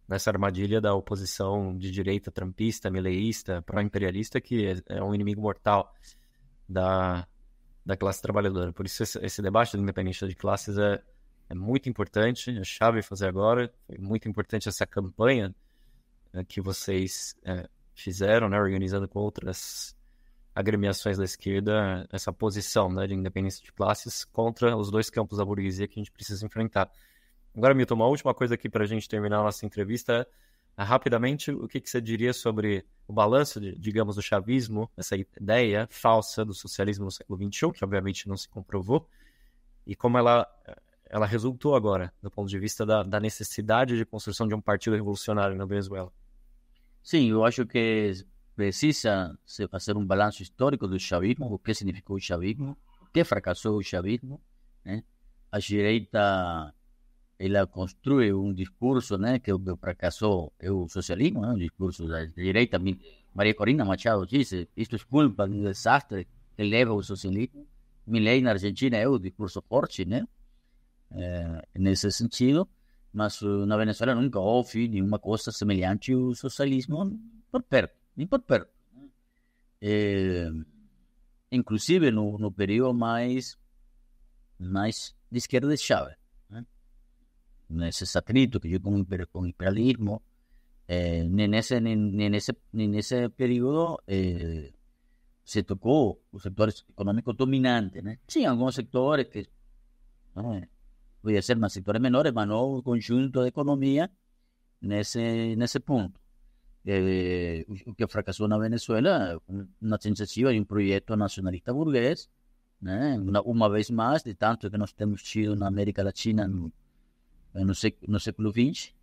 nessa armadilha da oposição de direita trampista, mileísta, pró-imperialista, que é um inimigo mortal da classe trabalhadora. Por isso esse debate da independência de classes é muito importante, é chave fazer agora. Foi muito importante essa campanha que vocês fizeram, né, organizando com outras agremiações da esquerda, essa posição, né, de independência de classes contra os dois campos da burguesia que a gente precisa enfrentar. Agora, Milton, uma última coisa aqui para a gente terminar a nossa entrevista rapidamente, o que você diria sobre o balanço, digamos, do chavismo, essa ideia falsa do socialismo no século XXI, que obviamente não se comprovou, e como ela resultou agora, do ponto de vista da necessidade de construção de um partido revolucionário na Venezuela? Sim, eu acho que precisa se fazer um balanço histórico do chavismo, o que significou o chavismo, o que fracassou o chavismo, né? A direita, ela construi um discurso, né, que fracassou o socialismo, né, um discurso da direita. Maria Corina Machado disse, isto é culpa do desastre que leva ao socialismo. Milei na Argentina é o discurso forte, né, nesse sentido, mas na Venezuela nunca houve nenhuma coisa semelhante ao socialismo por perto, nem por perto. Inclusive no período mais de esquerda de Chávez, nesse atrito que eu com o imperialismo, nesse período se tocou os setores econômicos dominantes, né? Tinha alguns setores que podia ser mais setores menores, mas não o conjunto da economia nesse ponto. O que fracassou na Venezuela, uma tentativa de um projeto nacionalista burguês, né? Uma vez mais, de tanto que nós temos tido na América Latina no século XX,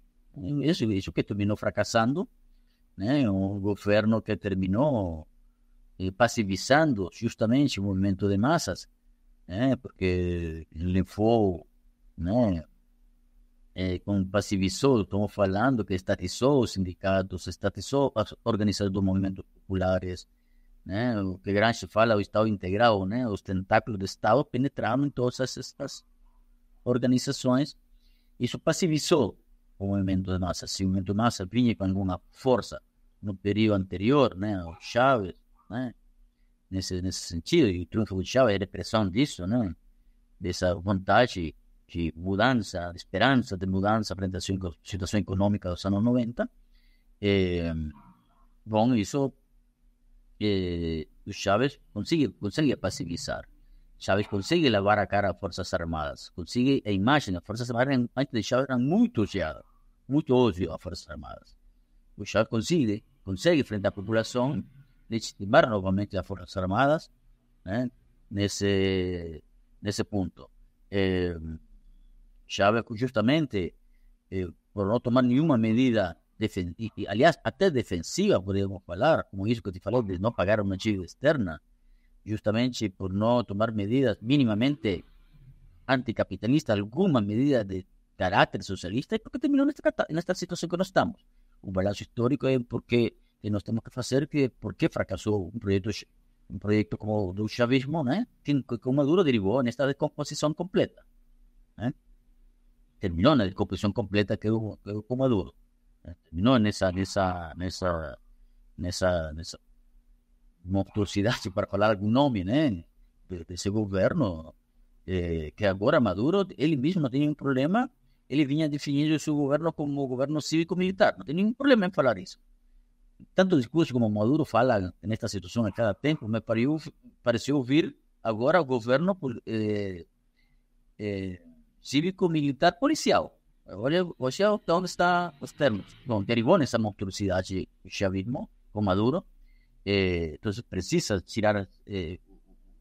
isso que terminou fracassando, né? Um governo que terminou passivizando justamente o movimento de massas, né? Porque levou, né? Passivizou, estamos falando que estatizou os sindicatos, estatizou as organizações dos movimentos populares, né? O que Gramsci fala, o Estado integral, né? Os tentáculos do Estado penetraram em todas essas organizações. Isso passivizou o movimento de massa. Se o movimento de massa vinha com alguma força no período anterior, né, o Chávez, né, nesse sentido, e o triunfo do Chávez é a repressão disso, né, dessa vontade de mudança, de esperança de mudança frente à situação econômica dos anos 90. Bom, isso o Chávez consegue passivizar. Chávez consegue lavar a cara às Forças Armadas, consegue a imagem das Forças Armadas. Antes de Chávez eram muito odiadas, muito ódio às Forças Armadas. O Chávez consegue frente à população, legitimar novamente as Forças Armadas, né, nesse ponto. Chávez, justamente, por não tomar nenhuma medida, aliás, até defensiva, podemos falar, como isso que te falou, de não pagar uma dívida externa, justamente por não tomar medidas minimamente anticapitalistas, alguma medida de caráter socialista, é porque terminou nesta situação que nós estamos. O balanço histórico é porque nós temos que fazer porque fracassou um projeto como o do chavismo, né? Que o Maduro derivou nesta decomposição completa, né? Terminou na decomposição completa que o Maduro, né? Terminou nessa monstruosidade, para falar algum nome, né, desse governo, que agora Maduro, ele mesmo não tem nenhum problema, ele vinha definindo o seu governo como governo cívico-militar, não tem nenhum problema em falar isso. tanto discurso como Maduro fala nesta situação a cada tempo, me pareceu ouvir agora o governo cívico-militar policial. Olha onde está os termos. Bom, derivou nessa monstruosidade o chavismo com Maduro. Então precisa tirar os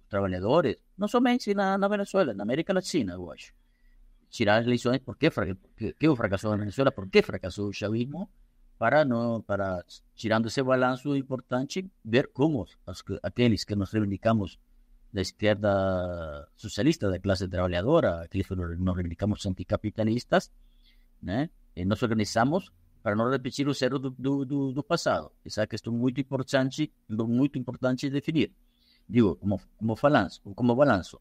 trabalhadores, não somente na Venezuela, na América Latina, eu acho. Tirar as lições, por que fracassou a Venezuela, por que fracassou o chavismo, para tirando esse balanço importante, ver como aqueles que nos reivindicamos da esquerda socialista, da classe trabalhadora, aqueles que nos reivindicamos anticapitalistas, né? Nos organizamos para não repetir os erros do passado. Essa é a questão muito importante definir. Digo, como balanço,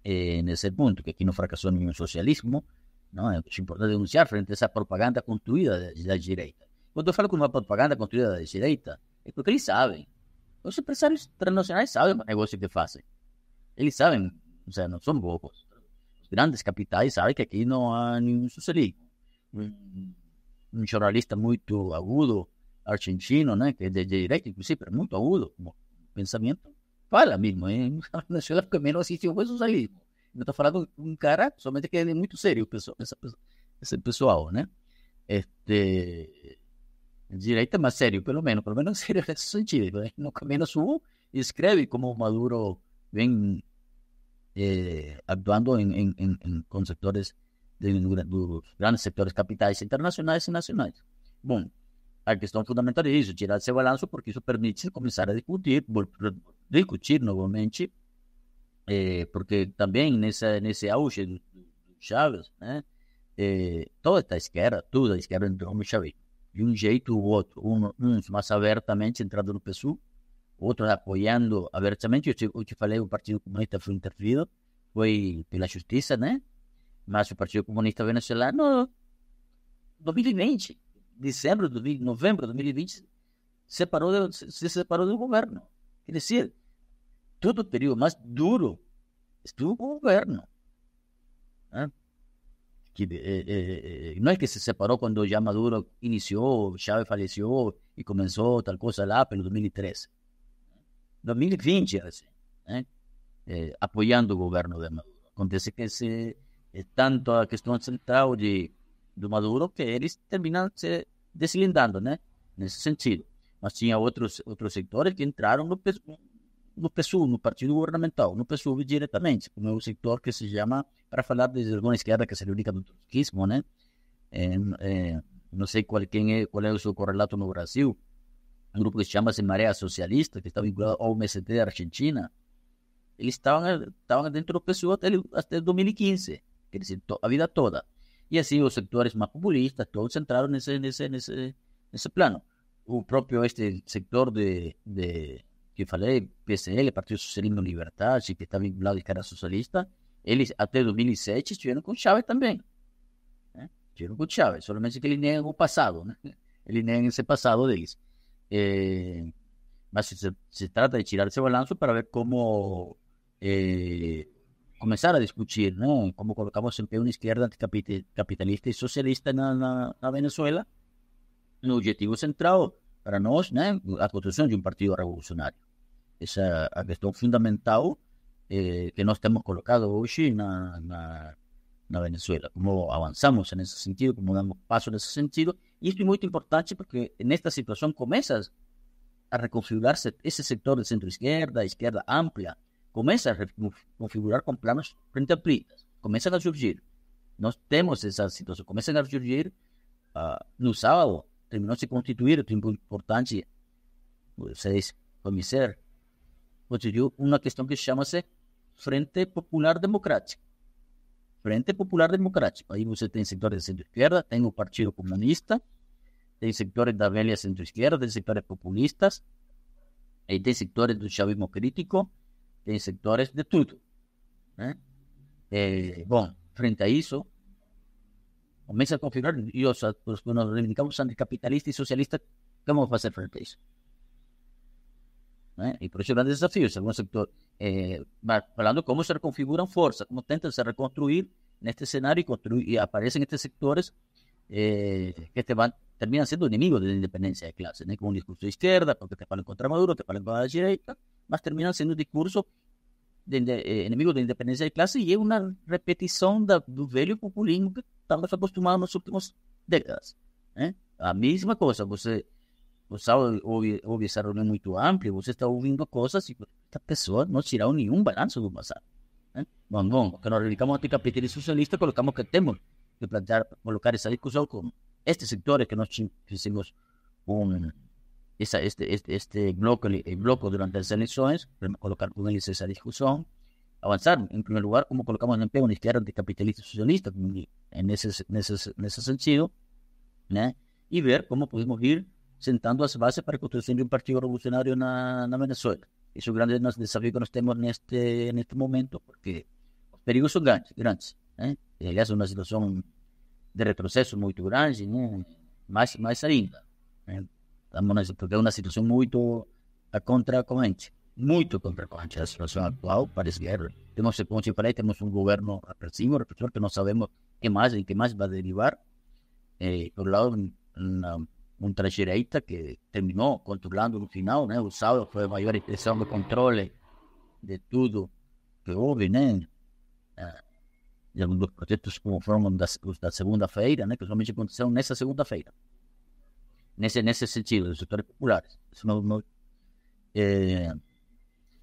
nesse ponto, que aqui não fracassou nenhum socialismo, não é importante denunciar frente a essa propaganda construída da direita. Quando eu falo com uma propaganda construída da direita, é porque eles sabem. Os empresários transnacionais sabem o negócio que fazem. Eles sabem, ou seja, não são bobos. Os grandes capitais sabem que aqui não há nenhum socialismo. Um jornalista muito agudo, argentino, né, que é de direita, inclusive, é muito agudo como pensamento, fala mesmo, na Venezuela porque menos existe o socialismo. Eu estou falando com um cara somente que é muito sério, esse pessoal, né? Direita, mas sério, pelo menos sério nesse sentido. Né? No Camino Sul escreve como Maduro vem actuando com setores dos grandes setores capitais internacionais e nacionais. Bom, a questão fundamental é isso, tirar esse balanço, porque isso permite começar a discutir novamente, porque também nesse auge do Chávez, né, toda a esquerda entrou no chavismo, de um jeito ou outro, uns mais abertamente entrando no PSUV, outros apoiando abertamente. Eu te falei, o Partido Comunista foi intervido, foi pela justiça, né? Mas o Partido Comunista Venezuelano, 2020, novembro de 2020, se separou do governo. Quer dizer, todo o período mais duro estuvo com o governo. Né? Não é que se separou quando já Maduro iniciou, Chávez faleceu e começou tal coisa lá pelo 2013. 2020, assim, né? Apoiando o governo de Maduro. Acontece que tanto a questão central do Maduro que eles terminam se deslindando, né? Nesse sentido. Mas tinha outros setores que entraram no PSUV, no partido governamental, no PSUV diretamente, como é o setor que se chama, para falar de alguma esquerda que se reivindica do trotskismo, né? Não sei qual é o seu correlato no Brasil, um grupo que se chama Maré Socialista, que está vinculado ao MST da Argentina. Eles estavam dentro do PSUV até 2015, quer dizer, a vida toda. E assim os setores mais populistas, todos entraram nesse plano. O próprio setor que falei, PSL, Partido Socialismo e Liberdade, que está vinculado à esquerda socialista, eles até 2007 estiveram com Chávez também. Né? Estiveram com Chávez, somente que eles negam o passado, né? Eles negam esse passado deles. Mas se trata de tirar esse balanço para ver como começar a discutir, né? Como colocamos em pé uma esquerda anticapitalista e socialista na Venezuela, no objetivo central para nós, né? A construção de um partido revolucionário. Essa é a questão fundamental que nós temos colocado hoje na Venezuela. Como avançamos nesse sentido, como damos passo nesse sentido. E isso é muito importante porque nesta situação começa a reconfigurar-se esse setor de centro-esquerda, esquerda ampla, começa a reconfigurar com planos frente amplistas, começam a surgir. Nós temos essa situação, começam a surgir. No sábado, terminou de se constituir, outro importante, vocês conheceram, constituiu uma questão que chama-se Frente Popular Democrático. Frente Popular Democrático. Aí você tem setores de centro-esquerda, tem o Partido Comunista, tem setores da velha centro-esquerda, tem setores populistas, aí tem setores do chavismo crítico, tem setores de tudo. Né? Bom, frente a isso, começa a configurar, e os que nos reivindicamos anticapitalistas e socialistas, o que vamos fazer frente a isso? Né? E por isso, grandes desafios. Alguns setores, falando como se reconfiguram forças, como tentam se reconstruir neste cenário e aparecem estes setores que te vão terminam sendo inimigos da independência de classe, né? Com um discurso de esquerda, porque te falam contra Maduro, te falam contra a direita, mas terminam sendo um discurso de inimigo da independência de classe e é uma repetição do velho populismo que estamos acostumados nas últimas décadas, né? A mesma coisa, você ouve essa reunião muito ampla, você está ouvindo coisas e esta pessoa não tirou nenhum balanço do passado, né? Bom, porque nós dedicamos ao capitalismo socialista, colocamos que temos que plantear, colocar essa discussão com estes sectores que nós fizemos este bloco durante as eleições, colocar com eles essa discussão, avançar, em primeiro lugar, como colocamos no pé uma esquerda anticapitalista socialista, nesse sentido, né? E ver como podemos ir sentando as bases para a construção de um partido revolucionário na Venezuela. Esse é o grande desafio que nós temos neste momento, porque os perigos são grandes, né? E, aliás, é uma situação de retrocesso muito grande, né? Mais ainda, né? Porque é uma situação muito contracorrente, a situação atual para a esquerda. Temos, como te falei, temos um governo repressivo, repressor, que não sabemos em que mais vai derivar. Por um lado, uma ultradireita que terminou controlando no final, né? O sábado foi a maior expressão de controle de tudo que houve, né? E alguns dos protestos como foram da segunda-feira, né? Que somente aconteceram nessa segunda-feira. Nesse sentido, dos setores populares.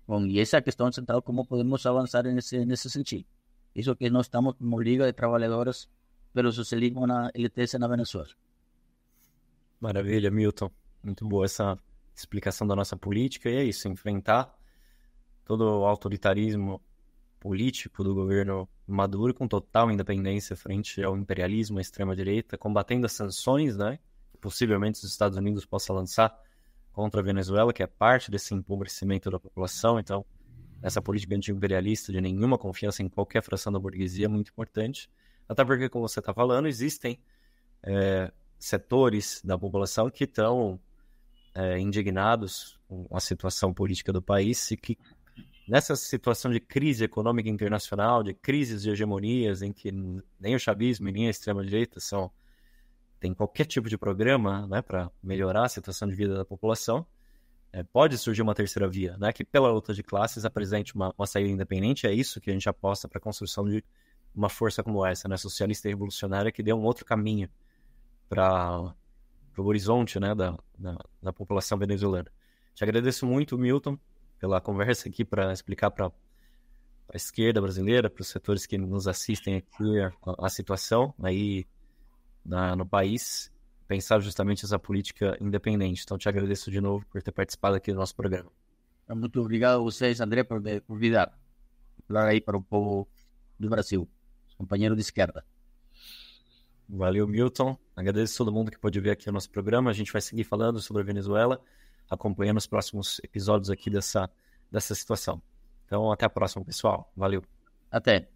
Bom, e essa é a questão central, como podemos avançar nesse sentido. Isso que nós estamos como Liga de Trabalhadores pelo Socialismo na LTS na Venezuela. Maravilha, Milton. Muito boa essa explicação da nossa política. E é isso, enfrentar todo o autoritarismo político do governo Maduro com total independência frente ao imperialismo, à extrema-direita, combatendo as sanções, né, que possivelmente os Estados Unidos possam lançar contra a Venezuela, que é parte desse empobrecimento da população. Então, essa política anti-imperialista de nenhuma confiança em qualquer fração da burguesia é muito importante. Até porque, como você está falando, existem setores da população que estão indignados com a situação política do país e que, nessa situação de crise econômica internacional, de crises de hegemonias, em que nem o chavismo e nem a extrema-direita tem qualquer tipo de programa, né, para melhorar a situação de vida da população, pode surgir uma terceira via, né, que pela luta de classes apresente uma saída independente. É isso que a gente aposta para a construção de uma força como essa, né, socialista e revolucionária, que dê um outro caminho para o horizonte, né, da população venezuelana. Te agradeço muito, Milton, pela conversa aqui, para explicar para a esquerda brasileira, para os setores que nos assistem aqui, a situação aí no país, pensar justamente essa política independente. Então, te agradeço de novo por ter participado aqui do nosso programa. Muito obrigado a vocês, André, por me convidar. Falar aí para o povo do Brasil, companheiro de esquerda. Valeu, Milton. Agradeço a todo mundo que pôde ver aqui o nosso programa. A gente vai seguir falando sobre a Venezuela, acompanhando os próximos episódios aqui dessa situação. Então, até a próxima, pessoal. Valeu. Até.